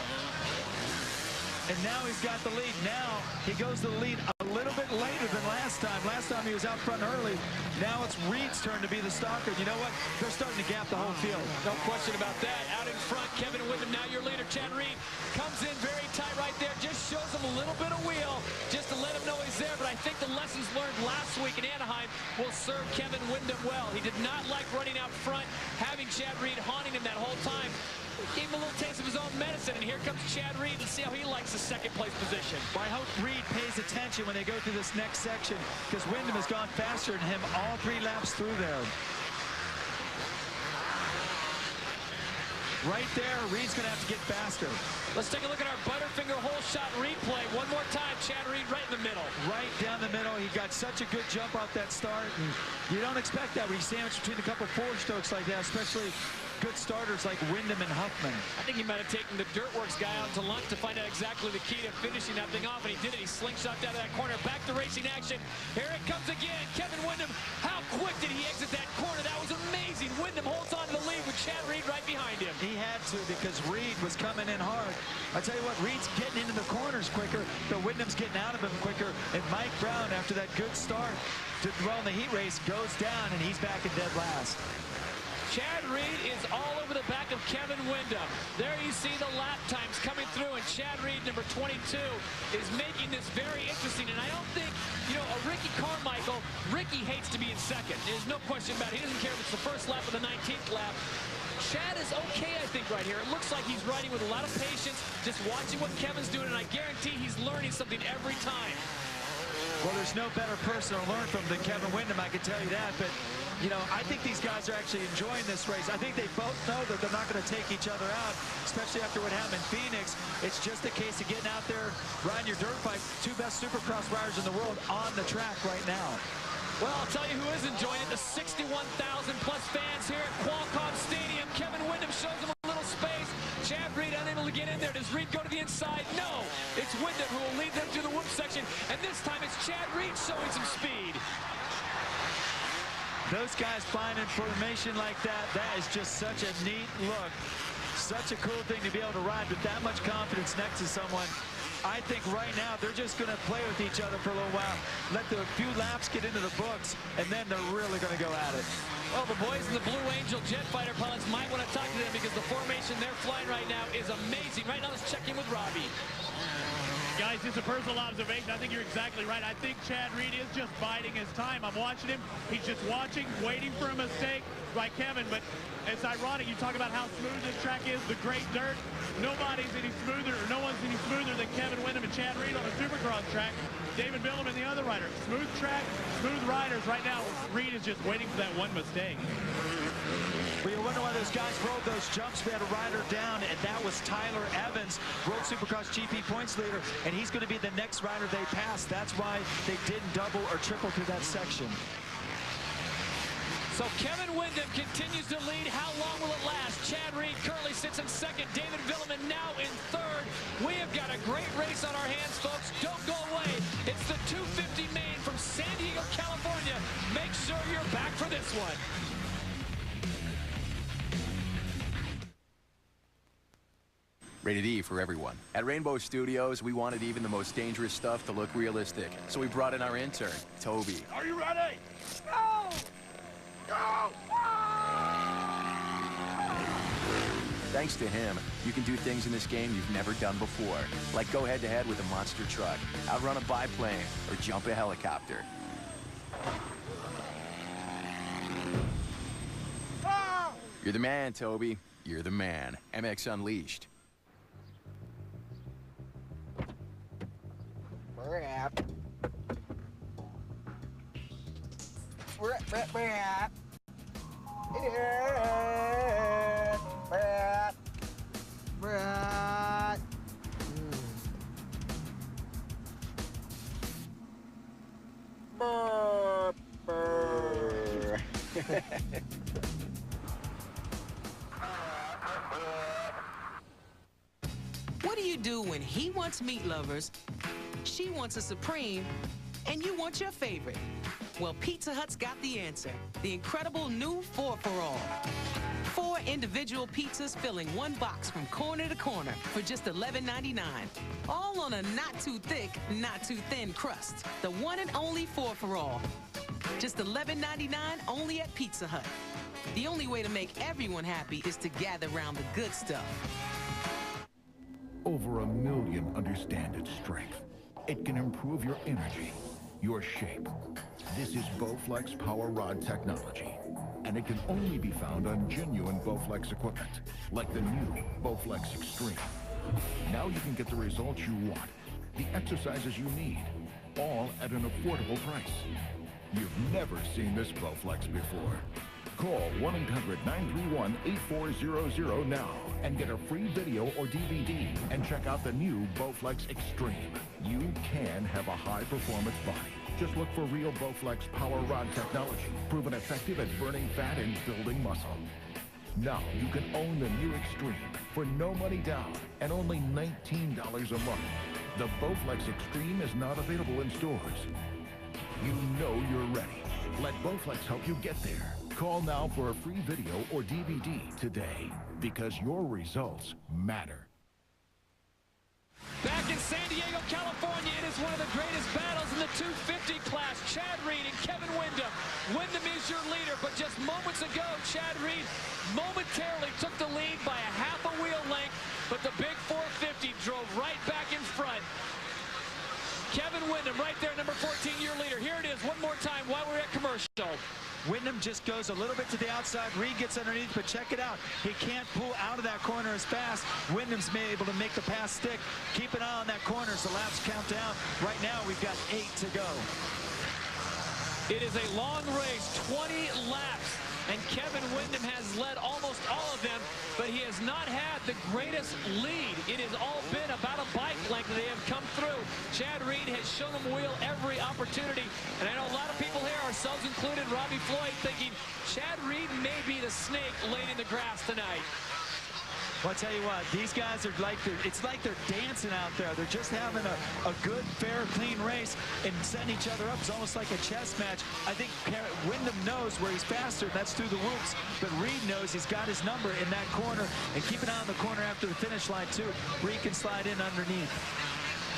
Speaker 1: And now he's got the lead. Now he goes to the lead a little bit later than last time. Last time he was out front early. Now it's Reed's turn to be the stalker. You know what? They're starting to gap the whole field.
Speaker 2: No question about that. Out in front, Kevin Windham, now your leader, Chad Reed, comes in very tight right there. Just shows him a little bit of wheel just to let him know he's there. But I think the lessons learned last week in Anaheim will serve Kevin Windham well. He did not like running out front, having Chad Reed haunting him that whole time. Gave him a little taste of his own medicine, and here comes Chad Reed. Let's see how he likes the second place position.
Speaker 1: Well, I hope Reed pays attention when they go through this next section, because Windham has gone faster than him all 3 laps through there. Right there, Reed's going to have to get faster.
Speaker 2: Let's take a look at our Butterfinger hole shot replay. One more time, Chad Reed right in the middle.
Speaker 1: Right down the middle. He got such a good jump off that start. And you don't expect that when you sandwich between a couple 4-strokes like that, especially good starters like Windham and Huffman.
Speaker 2: I think he might have taken the Dirtworks guy out to lunch to find out exactly the key to finishing that thing off, and he did it. He slingshot out of that corner. Back to racing action. Here it comes again. Kevin Windham, how quick did he exit that corner? That was amazing. amazing. Wyndham holds on to the lead with Chad Reed right behind him.
Speaker 1: He had to because Reed was coming in hard. I tell you what, Reed's getting into the corners quicker, but Wyndham's getting out of him quicker. And Mike Brown, after that good start to well in the heat race, goes down, and he's back in dead last.
Speaker 2: Chad Reed is all over the back of Kevin Wyndham. There you see the lap times coming through, and Chad Reed, number 22, is making this very interesting. And I don't think, you know, a Ricky Carmichael, Ricky hates to be in second. There's no question about it. He doesn't care if it's the first lap or the 19th lap. Chad is okay, I think, right here. It looks like he's riding with a lot of patience, just watching what Kevin's doing, and I guarantee he's learning something every time.
Speaker 1: Well, there's no better person to learn from than Kevin Wyndham, I can tell you that. But, you know, I think these guys are actually enjoying this race. I think they both know that they're not going to take each other out, especially after what happened in Phoenix. It's just a case of getting out there, riding your dirt bike. Two best Supercross riders in the world on the track right now.
Speaker 2: Well, I'll tell you who is enjoying it. The 61,000-plus fans here at Qualcomm Stadium. Kevin Wyndham shows them a little space. Chad Reed unable to get in there. Does Reed go to the inside? No. It's Wyndham who will lead them through the whoop section. And this time it's Chad Reed showing some speed.
Speaker 1: Those guys flying in formation like that, that is just such a neat look. Such a cool thing to be able to ride with that much confidence next to someone. I think right now they're just going to play with each other for a little while. Let the few laps get into the books, and then they're really going to go at it.
Speaker 2: Well, the boys in the Blue Angel jet fighter pilots might want to talk to them because the formation they're flying right now is amazing. Right now, let's check in with Robbie.
Speaker 10: Guys, just a personal observation. I think you're exactly right. I think Chad Reed is just biding his time. I'm watching him. He's just watching, waiting for a mistake like Kevin. But it's ironic. You talk about how smooth this track is, the great dirt. Nobody's any smoother, or no one's any smoother than Kevin Wyndham and Chad Reed on the Supercross track. David Billum and the other rider. Smooth track, smooth riders. Right now, Reed is just waiting for that one mistake.
Speaker 1: Well, you wonder why those guys rolled those jumps. We had a rider down, and that was Tyler Evans, World Supercross GP points leader, and he's going to be the next rider they pass. That's why they didn't double or triple through that section.
Speaker 2: So Kevin Wyndham continues to lead. How long will it last? Chad Reed currently sits in second. David Villeman now in third. We have got a great race on our hands, folks. Don't go away. It's the 250 main from San Diego, California. Make sure you're back for this one.
Speaker 4: Rated E for everyone. At Rainbow Studios, we wanted even the most dangerous stuff to look realistic. So we brought in our intern, Toby.
Speaker 20: Are you ready? Go! Go!
Speaker 4: Thanks to him, you can do things in this game you've never done before, like go head-to-head with a monster truck, outrun a biplane, or jump a helicopter.
Speaker 20: Ah!
Speaker 4: You're the man, Toby. You're the man. MX Unleashed.
Speaker 21: Rap.
Speaker 13: What do you do when he wants meat lovers, she wants a Supreme, and you want your favorite? Well, Pizza Hut's got the answer. The incredible new 4-for-All. 4 individual pizzas filling one box from corner to corner for just $11.99. All on a not too thick, not too thin crust. The one and only 4-for-All. Just $11.99 only at Pizza Hut. The only way to make everyone happy is to gather around the good stuff.
Speaker 22: Over 1 million understand its strength. It can improve your energy, your shape. This is Bowflex Power Rod technology, and it can only be found on genuine Bowflex equipment, like the new Bowflex Extreme. Now you can get the results you want, the exercises you need, all at an affordable price. You've never seen this Bowflex before. Call 1-800-931-8400 now and get a free video or DVD and check out the new Bowflex Extreme. You can have a high-performance body. Just look for real Bowflex Power Rod technology, proven effective at burning fat and building muscle. Now you can own the new Extreme for no money down and only $19 a month. The Bowflex Extreme is not available in stores. You know you're ready. Let Bowflex help you get there. Call now for a free video or DVD today, because your results matter.
Speaker 2: Back in San Diego, California, it is one of the greatest battles in the 250 class. Chad Reed and Kevin Windham. Windham is your leader, but just moments ago, Chad Reed momentarily took the lead by a half a wheel length, but the big 450 drove right back in front. Kevin Windham right there, number 14, your leader. Here it is one more time while we're at commercial.
Speaker 1: Windham just goes a little bit to the outside. Reed gets underneath, but check it out. He can't pull out of that corner as fast. Windham's able to make the pass stick. Keep an eye on that corner as the laps count down. Right now, we've got 8 to go.
Speaker 2: It is a long race, 20 laps, and Kevin Windham has led almost all of them, but he has not had the greatest lead. It has all been about a bike length that they have come through. Chad Reed has shown them wheel every opportunity, and I know a lot of people here, ourselves included, Robbie Floyd, thinking Chad Reed may be the snake laying in the grass tonight.
Speaker 1: Well, I'll tell you what, these guys are like, it's like they're dancing out there. They're just having a good, fair, clean race and setting each other up. It's almost like a chess match. I think Windham knows where he's faster, and that's through the whoops. But Reed knows he's got his number in that corner. And keep an eye on the corner after the finish line, too. Reed can slide in underneath.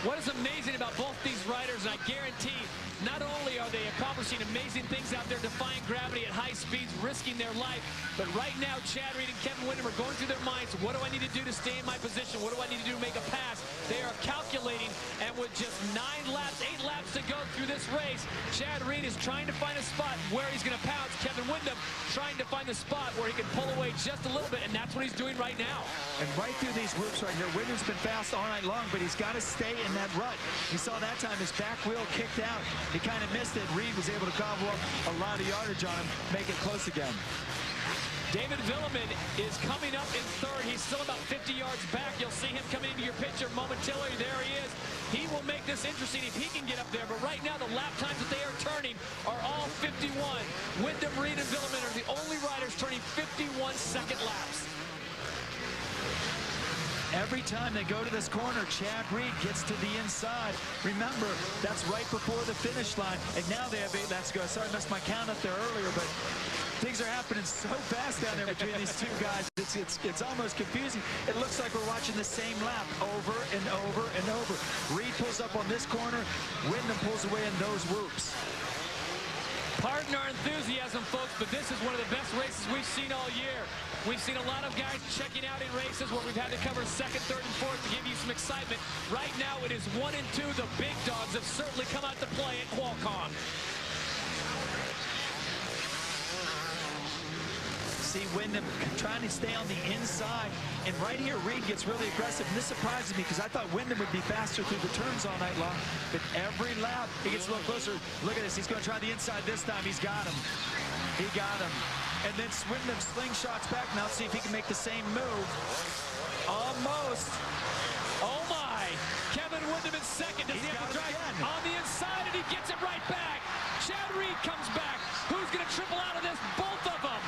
Speaker 2: What is amazing about both these riders, and I guarantee not only are they accomplishing amazing things out there, defying gravity at high speeds, risking their life, but right now Chad Reed and Kevin Windham are going through their minds, what do I need to do to stay in my position? What do I need to do to make a pass? They are calculating, and with just 9 laps, 8 laps to go through this race, Chad Reed is trying to find a spot where he's going to pounce. Kevin Windham trying to find the spot where he can pull away just a little bit, and that's what he's doing right now.
Speaker 1: And right through these whoops right here, Windham's been fast all night long, but he's got to stay in that rut. You saw that time his back wheel kicked out. He kind of missed it. Reed was able to gobble up a lot of yardage on him, make it close again.
Speaker 2: David Villeman is coming up in third. He's still about 50 yards back. You'll see him coming into your picture momentarily. There he is. He will make this interesting if he can get up there. But right now, the lap times that they are turning are all 51. Windham, Reed, and Villeman are the only riders turning 51-second laps.
Speaker 1: Every time they go to this corner, Chad Reed gets to the inside. Remember, that's right before the finish line. And now they have 8 laps to go. Sorry, I missed my count up there earlier, but things are happening so fast down there between these two guys. It's almost confusing. It looks like we're watching the same lap over and over and over. Reed pulls up on this corner. Windham pulls away in those whoops.
Speaker 2: Pardon our enthusiasm, folks, but this is one of the best races we've seen all year. We've seen a lot of guys checking out in races where we've had to cover second, third, and fourth to give you some excitement. Right now, it is 1 and 2. The big dogs have certainly come out to play at Qualcomm.
Speaker 1: See Windham trying to stay on the inside, and right here Reed gets really aggressive, and this surprises me because I thought Windham would be faster through the turns all night long, but every lap he gets a little closer. Look at this, he's going to try the inside this time. He's got him. He got him. And then Windham slingshots back. Now see if he can make the same move. Almost.
Speaker 2: Oh my! Kevin Windham in second. Does he have to drive on the inside, and he gets it right back. Chad Reed comes back. Who's going to triple out of this? Both of them.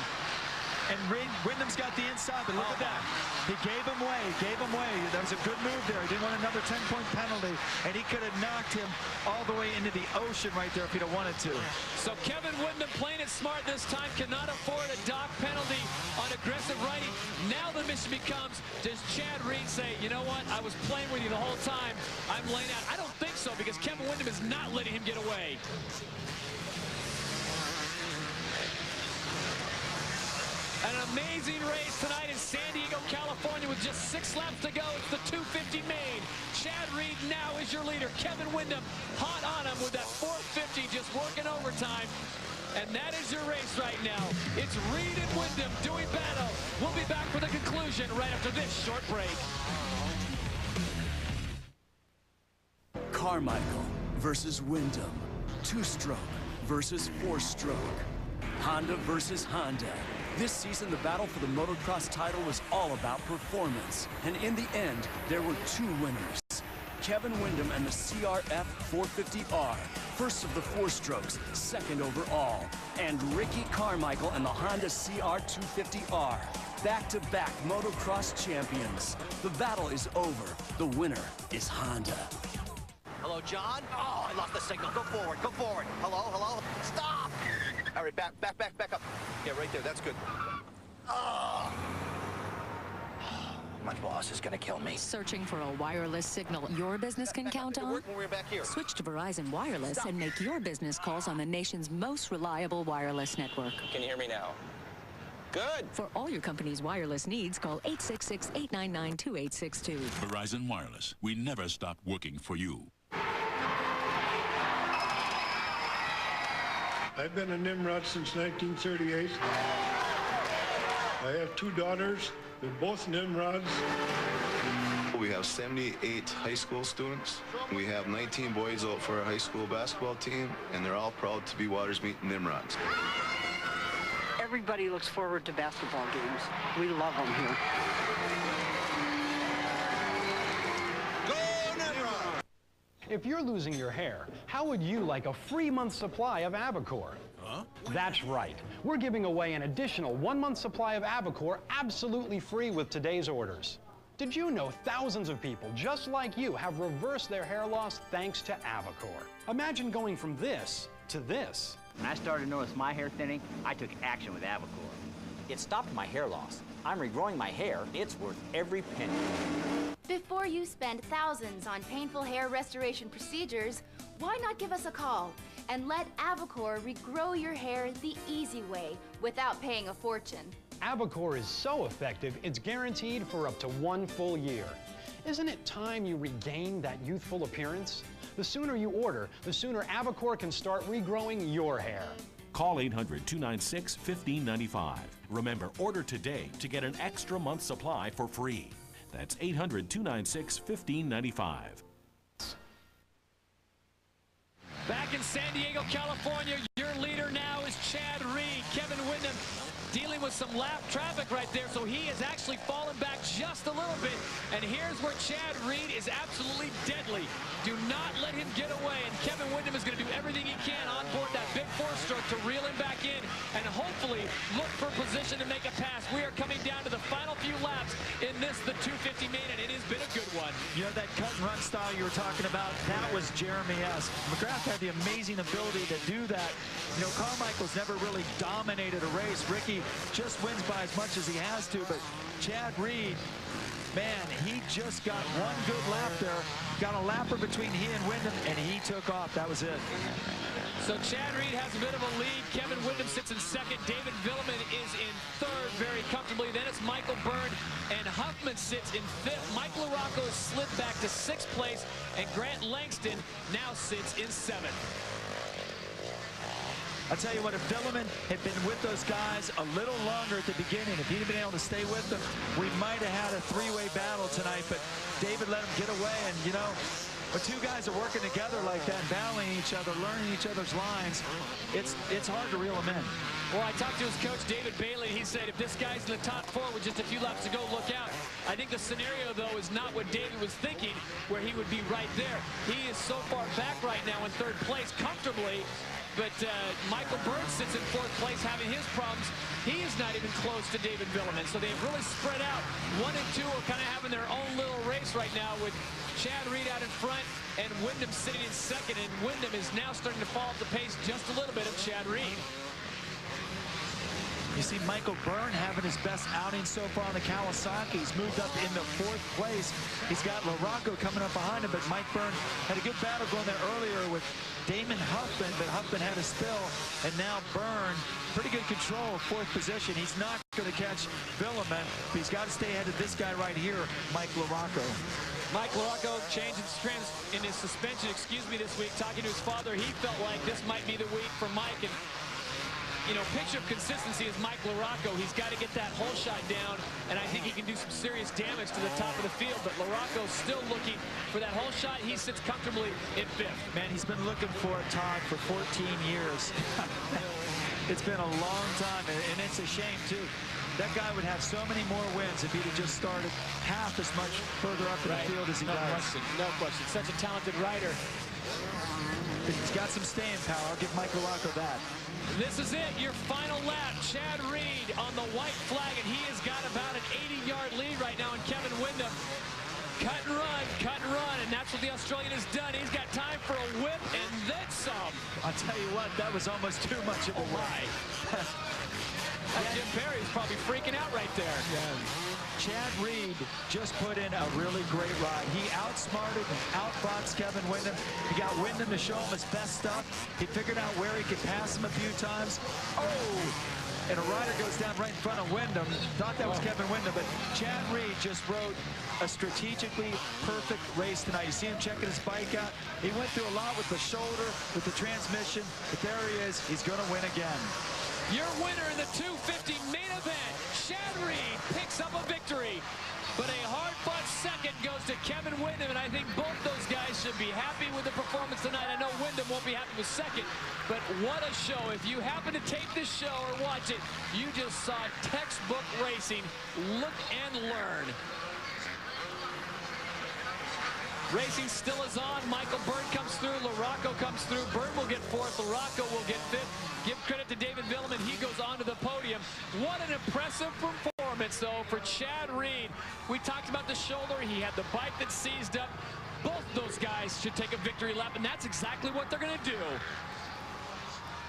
Speaker 1: And Windham's got the inside, but look at that. He gave him way, That was a good move there. He didn't want another 10-point penalty, and he could have knocked him all the way into the ocean right there if he'd have wanted to.
Speaker 2: So Kevin Windham playing it smart this time, cannot afford a dock penalty on aggressive riding. Now the mission becomes, does Chad Reed say, you know what, I was playing with you the whole time, I'm laying out. I don't think so, because Kevin Windham is not letting him get away. An amazing race tonight in San Diego, California, with just 6 laps to go. It's the 250 main. Chad Reed now is your leader. Kevin Windham hot on him with that 450, just working overtime. And that is your race right now. It's Reed and Windham doing battle. We'll be back for the conclusion right after this short break.
Speaker 6: Carmichael versus Windham. 2-stroke versus 4-stroke. Honda versus Honda. This season, the battle for the motocross title was all about performance. And in the end, there were 2 winners. Kevin Windham and the CRF 450R, first of the 4-strokes, second overall. And Ricky Carmichael and the Honda CR250R, back-to-back motocross champions. The battle is over. The winner is Honda.
Speaker 7: Hello, John? Oh, I lost the signal. Go forward, go forward. Hello, hello? Stop! All right, back up. Yeah, right there. That's good. Oh. My boss is going to kill me.
Speaker 8: Searching for a wireless signal your business can count on?
Speaker 7: When we're back here.
Speaker 8: Switch to Verizon Wireless and make your business calls on the nation's most reliable wireless network.
Speaker 7: Can you hear me now? Good.
Speaker 8: For all your company's wireless needs, call 866-899-2862.
Speaker 23: Verizon Wireless. We never stop working for you.
Speaker 24: I've been a Nimrod since 1938. I have 2 daughters. They're both Nimrods.
Speaker 25: We have 78 high school students. We have 19 boys out for our high school basketball team, and they're all proud to be Watersmeet Nimrods.
Speaker 26: Everybody looks forward to basketball games. We love them here.
Speaker 27: If you're losing your hair, how would you like a free month supply of Avacor? Huh? That's right. We're giving away an additional 1-month supply of Avacor absolutely free with today's orders. Did you know thousands of people just like you have reversed their hair loss thanks to Avacor? Imagine going from this to this.
Speaker 28: When I started to notice my hair thinning, I took action with Avacor. It stopped my hair loss. I'm regrowing my hair. It's worth every penny.
Speaker 29: Before you spend thousands on painful hair restoration procedures, why not give us a call and let Avacor regrow your hair the easy way without paying a fortune?
Speaker 27: Avacor is so effective, it's guaranteed for up to 1 full year. Isn't it time you regain that youthful appearance? The sooner you order, the sooner Avacor can start regrowing your hair.
Speaker 30: Call 800-296-1595. Remember, order today to get an extra month supply for free. That's 800-296-1595.
Speaker 2: Back in San Diego, California, your leader now is Chad Reed. Kevin Windham dealing with some lap traffic right there, so he has actually fallen back just a little bit. And here's where Chad Reed is absolutely deadly. Do not let him get away. And Kevin Windham is going to do everything he can on board that big 4-stroke to reel him back in and hopefully look for position to make a pass. We are coming down to the final few laps in this, the 250 main, and it has been a good one.
Speaker 1: You know, that cut and run style you were talking about, that was Jeremy-esque. McGrath had the amazing ability to do that. You know, Carmichael's never really dominated a race. Ricky just wins by as much as he has to, but Chad Reed, man, he just got one good lap there. Got a lapper between he and Windham, and he took off. That was it.
Speaker 2: So Chad Reed has a bit of a lead. Kevin Windham sits in second. David Villeman is in third very comfortably. Then it's Michael Byrne, and Huffman sits in fifth. Mike LaRocco has slid back to 6th place, and Grant Langston now sits in 7th.
Speaker 1: I'll tell you what, if Villeman had been with those guys a little longer at the beginning, if he'd been able to stay with them, we might have had a 3-way battle tonight, but David let him get away, and you know, when 2 guys are working together like that, battling each other, learning each other's lines, it's hard to reel them in.
Speaker 2: Well, I talked to his coach, David Bailey. He said, if this guy's in the top 4 with just a few laps to go, look out. I think the scenario, though, is not what David was thinking, where he would be right there. He is so far back right now in 3rd place, comfortably. But Michael Byrne sits in 4th place having his problems. He is not even close to David Villeman. So they've really spread out. 1 and 2 are kind of having their own little race right now with Chad Reed out in front and Windham sitting in second. And Windham is now starting to fall off the pace just a little bit of Chad Reed.
Speaker 1: You see Michael Byrne having his best outing so far on the Kawasaki. He's moved up into 4th place. He's got LaRocco coming up behind him, but Mike Byrne had a good battle going there earlier with Damon Huffman, but Huffman had a spill, and now Byrne, pretty good control of 4th position. He's not going to catch Villeman, but he's got to stay ahead of this guy right here, Mike LaRocco.
Speaker 2: Mike LaRocco changed in his suspension, this week, talking to his father. He felt like this might be the week for Mike, and you know, picture of consistency is Mike LaRocco. He's got to get that hole shot down, and I think he can do some serious damage to the top of the field. But LaRocco's still looking for that hole shot. He sits comfortably in 5th.
Speaker 1: Man, he's been looking for it, Todd, for 14 years. It's been a long time, and it's a shame, too. That guy would have so many more wins if he'd have just started half as much further up in the field as he does.
Speaker 2: No question. Such a talented rider.
Speaker 1: He's got some staying power. I'll give Mike LaRocco that.
Speaker 2: This is it, your final lap. Chad Reed on the white flag, and he has got about an 80-yard lead right now in Kevin Windham. cut and run, and that's what the Australian has done. He's got time for a whip and then some.
Speaker 1: I'll tell you what, that was almost too much of a whip.
Speaker 2: Jim Perry's probably freaking out right there.
Speaker 1: Chad Reed just put in a really great ride. He outsmarted and outboxed Kevin Windham. He got Windham to show him his best stuff. He figured out where he could pass him a few times. Oh! And a rider goes down right in front of Windham. Thought that was Kevin Windham, but Chad Reed just rode a strategically perfect race tonight. You see him checking his bike out. He went through a lot with the shoulder, with the transmission, but there he is. He's going to win again.
Speaker 2: Your winner in the 250 main event, Chad Reed, picks up a victory. But a hard-fought second goes to Kevin Windham, and I think both those guys should be happy with the performance tonight. I know Windham won't be happy with second, but what a show. If you happen to tape this show or watch it, you just saw textbook racing. Look and learn. Racing still is on. Michael Byrne comes through. LaRocco comes through. Byrne will get fourth. LaRocco will get fifth. Give credit to David Villeman. He goes on to the podium. What an impressive performance, though, for Chad Reed. We talked about the shoulder. He had the bike that seized up. Both those guys should take a victory lap, and that's exactly what they're going to do.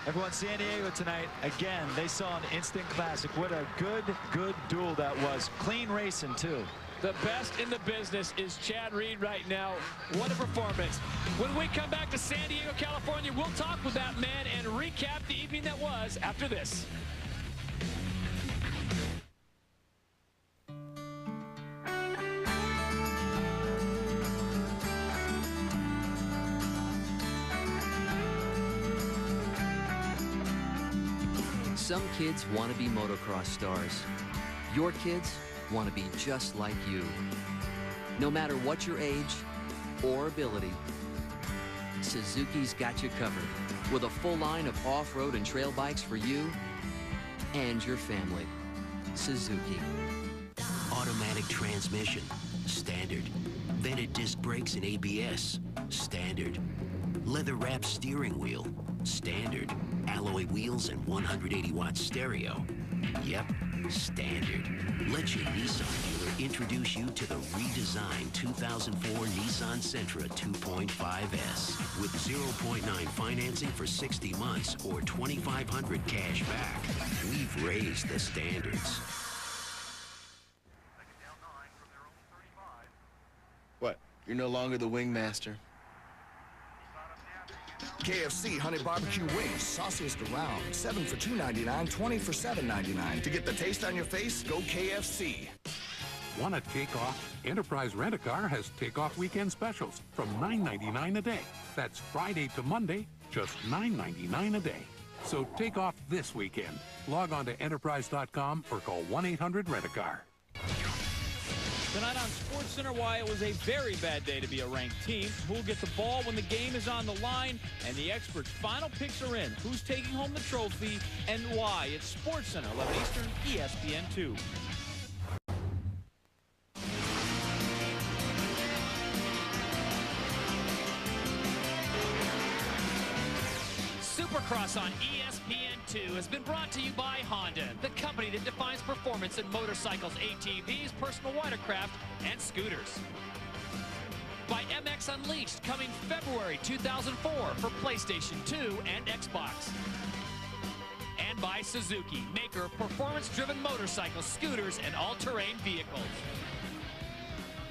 Speaker 1: Everyone, San Diego tonight, again, they saw an instant classic. What a good duel that was. Clean racing, too.
Speaker 2: The best in the business is Chad Reed right now. What a performance. When we come back to San Diego, California, we'll talk with that man and recap the evening that was after this.
Speaker 3: Some kids want to be motocross stars. Your kids want to be just like you. No matter what your age or ability, Suzuki's got you covered with a full line of off-road and trail bikes for you and your family. Suzuki.
Speaker 5: Automatic transmission, standard. Vented disc brakes and ABS, standard. Leather-wrapped steering wheel, standard. Alloy wheels and 180-watt stereo. Yep, standard. Let your Nissan dealer introduce you to the redesigned 2004 Nissan Sentra 2.5S with 0.9 financing for 60 months or $2,500 cash back. We've raised the standards.
Speaker 9: What? You're no longer the wingmaster.
Speaker 11: KFC Honey Barbecue Wings, sauciest around. 7 for $2.99, 20 for $7.99. To get the taste on your face, go KFC.
Speaker 12: Want to take off? Enterprise Rent-A-Car has takeoff weekend specials from $9.99 a day. That's Friday to Monday, just $9.99 a day. So take off this weekend. Log on to enterprise.com or call 1-800-RENT-A-CAR.
Speaker 10: Tonight on SportsCenter, why it was a very bad day to be a ranked team, who will get the ball when the game is on the line, and the experts' final picks are in. Who's taking home the trophy and why? It's SportsCenter, 11 Eastern, ESPN2. Supercross on ESPN2 has been brought to you by Honda, the company that defines performance in motorcycles, ATVs, personal watercraft, and scooters. By MX Unleashed, coming February 2004 for PlayStation 2 and Xbox. And by Suzuki, maker of performance-driven motorcycles, scooters, and all-terrain vehicles.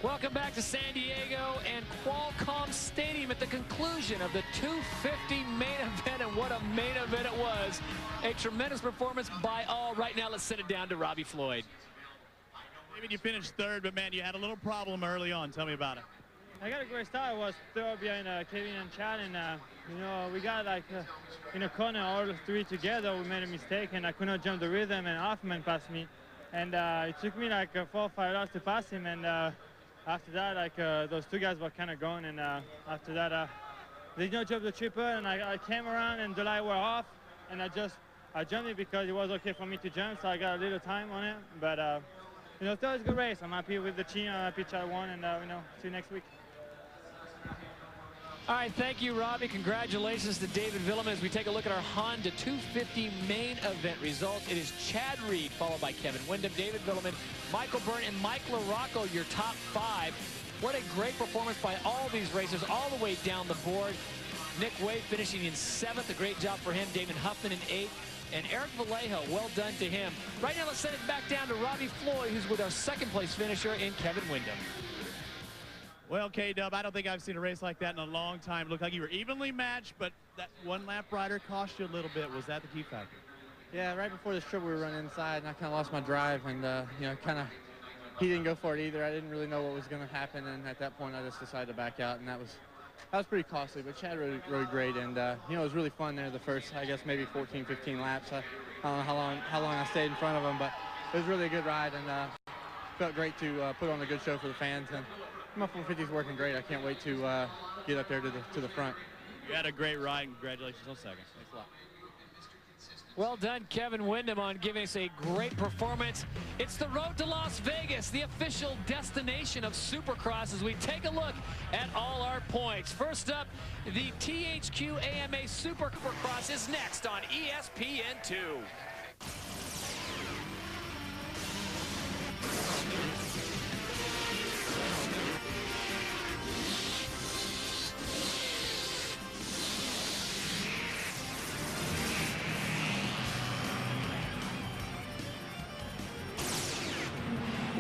Speaker 10: Welcome back to San Diego and Qualcomm Stadium at the conclusion of the 250 main event, and what a main event it was. A tremendous performance by all. Right now, let's send it down to Robbie Floyd. David, you finished third, but man, you had a little problem early on. Tell me about it.
Speaker 14: I got a great start. I was third behind Kevin and Chad, and you know, we got like in a corner all the three together. We made a mistake, and I could not jump the rhythm, and Hoffman passed me, and it took me like 4 or 5 hours to pass him, and after that, like those two guys were kind of gone, and after that, they did not jump the triple, and I came around, and the light were off, and I jumped it because it was okay for me to jump, so I got a little time on it. But you know, that was a good race. I'm happy with the team. I'm happy Chad won, and you know, see you next week.
Speaker 2: All right, thank you, Robbie. Congratulations to David Villeman as we take a look at our Honda 250 main event results. It is Chad Reed, followed by Kevin Windham, David Villeman, Michael Byrne, and Mike LaRocco, your top 5. What a great performance by all these racers all the way down the board. Nick Wade finishing in 7th. A great job for him. Damon Huffman in 8th. And Eric Vallejo, well done to him. Right now, let's send it back down to Robbie Floyd, who's with our 2nd place finisher in Kevin Windham.
Speaker 10: Well, K-Dub, I don't think I've seen a race like that in a long time. It looked like you were evenly matched, but that one lap rider cost you a little bit. Was that the key factor?
Speaker 14: Yeah, right before this trip we were running inside, and I kind of lost my drive, and you know, he didn't go for it either. I didn't really know what was going to happen, and at that point I just decided to back out, and that was pretty costly. But Chad rode great, and you know, it was really fun there the first, I guess, maybe 14, 15 laps. I don't know how long I stayed in front of him, but it was really a good ride, and felt great to put on a good show for the fans. And my 450 is working great. I can't wait to get up there to the front.
Speaker 10: You had a great ride. Congratulations on 2nd.
Speaker 14: Thanks a lot.
Speaker 2: Well done, Kevin Windham, on giving us a great performance. It's the road to Las Vegas, the official destination of Supercross, as we take a look at all our points. First up, the THQ AMA Supercross is next on ESPN2.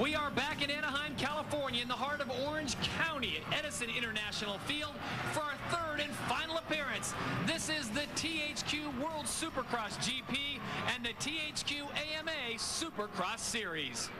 Speaker 2: We are back in Anaheim, California, in the heart of Orange County at Edison International Field for our 3rd and final appearance. This is the THQ World Supercross GP and the THQ AMA Supercross Series.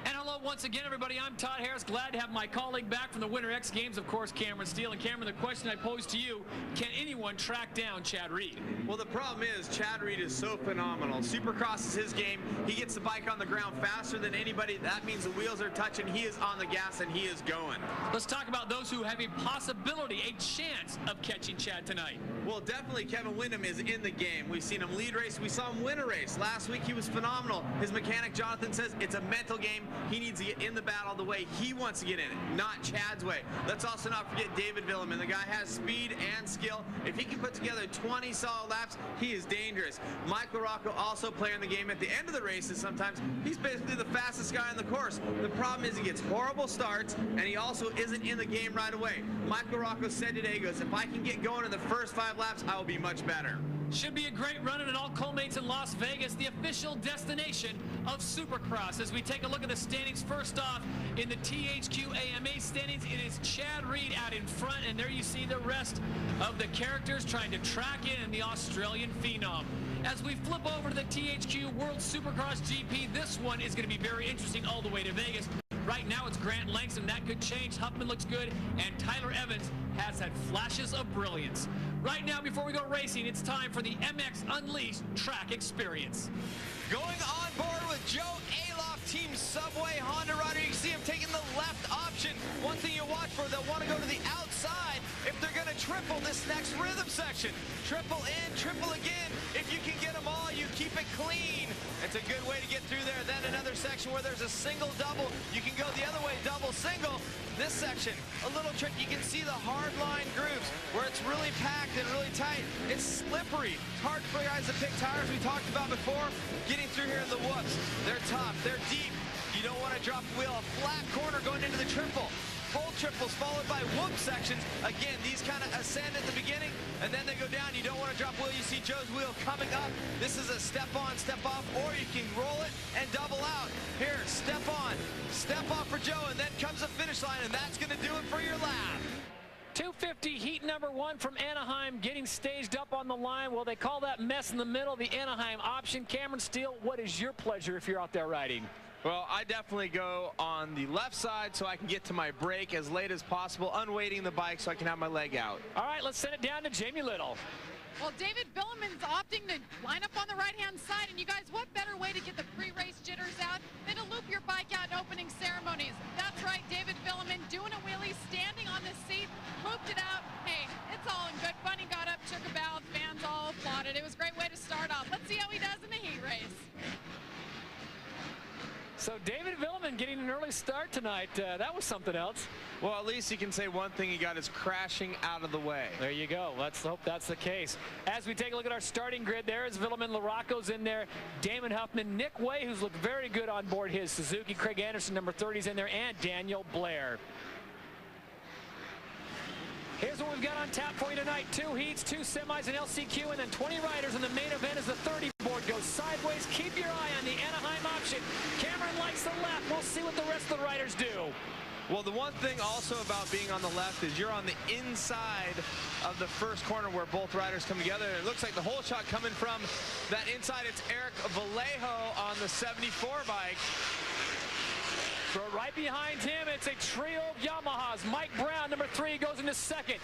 Speaker 2: And hello once again, everybody. I'm Todd Harris. Glad to have my colleague back from the Winter X Games, of course, Cameron Steele. And Cameron, the question I pose to you, can anyone track down Chad Reed?
Speaker 4: Well, the problem is Chad Reed is so phenomenal. Supercross is his game. He gets the bike on the ground faster than anybody. That means the wheels are touching. He is on the gas, and he is going.
Speaker 2: Let's talk about those who have a possibility, a chance of catching Chad tonight.
Speaker 4: Well, definitely Kevin Windham is in the game. We've seen him lead race. We saw him win a race. Last week, he was phenomenal. His mechanic, Jonathan, says it's a mental game. He needs to get in the battle the way he wants to get in it, not Chad's way. Let's also not forget David Villeman. The guy has speed and skill. If he can put together 20 solid laps, he is dangerous. Mike LaRocco also playing the game at the end of the races sometimes. He's basically the fastest guy on the course. The problem is he gets horrible starts, and he also isn't in the game right away. Mike LaRocco said today, he goes, if I can get going in the first 5 laps, I will be much better.
Speaker 2: Should be a great run, and it all culminates in Las Vegas, the official destination of Supercross. As we take a look at the standings, first off, in the THQ AMA standings, it is Chad Reed out in front, and there you see the rest of the characters trying to track in the Australian phenom. As we flip over to the THQ World Supercross GP, this one is going to be very interesting all the way to Vegas. Right now it's Grant Langston. That could change. Huffman looks good, and Tyler Evans has had flashes of brilliance. Right now, before we go racing, it's time for the MX Unleashed track experience.
Speaker 4: Going on board with Joe Aloff, Team Subway Honda rider. You can see him taking the left option. One thing you watch for, they'll want to go to the outside if they're going to triple this next rhythm section. Triple in, triple again. If you can get them all, you keep it clean. It's a good way to get through there. Then another section where there's a single double. You can go the other way, double single. This section, a little trick. You can see the hard line grooves where it's really packed and really tight. It's slippery. It's hard for guys to pick tires we talked about before. Getting through here in the whoops. They're tough. They're deep. You don't want to drop the wheel. A flat corner going into the triple. Full triples followed by whoop sections. Again, these kind of ascend at the beginning, and then they go down. You don't want to drop wheel. You see Joe's wheel coming up. This is a step on, step off, or you can roll it and double out. Here, step on, step off for Joe, and then comes the finish line, and that's going to do it for your lap.
Speaker 2: 250 heat number 1 from Anaheim getting staged up on the line. Well, they call that mess in the middle the Anaheim option. Cameron Steele, what is your pleasure if you're out there riding?
Speaker 4: Well, I definitely go on the left side so I can get to my brake as late as possible, unweighting the bike so I can have my leg out.
Speaker 2: All right, let's send it down to Jamie Little.
Speaker 13: Well, David Villeman's opting to line up on the right-hand side, and you guys, what better way to get the pre-race jitters out than to loop your bike out in opening ceremonies? That's right, David Villeman doing a wheelie, standing on the seat, looped it out. Hey, it's all in good fun. He got up, took a bow, fans all applauded. It was a great way to start off. Let's see how he does in the heat race.
Speaker 2: So David Villeman getting an early start tonight. That was something else.
Speaker 4: Well, at least you can say one thing he got is crashing out of the way.
Speaker 2: There you go. Let's hope that's the case. As we take a look at our starting grid, there is Villeman. Larocco's in there. Damon Huffman. Nick Way, who's looked very good on board his Suzuki. Craig Anderson, number 30, is in there. And Daniel Blair. Here's what we've got on tap for you tonight. 2 heats, 2 semis, an LCQ, and then 20 riders in the main event as the 30 board goes sideways. Keep your eye on the Anaheim option. Cameron likes the left. We'll see what the rest of the riders do.
Speaker 4: Well, the one thing also about being on the left is you're on the inside of the first corner where both riders come together. It looks like the whole shot coming from that inside. It's Eric Vallejo on the 74 bike.
Speaker 2: Right behind him, it's a trio of Yamahas. Mike Brown, number 3, goes into second.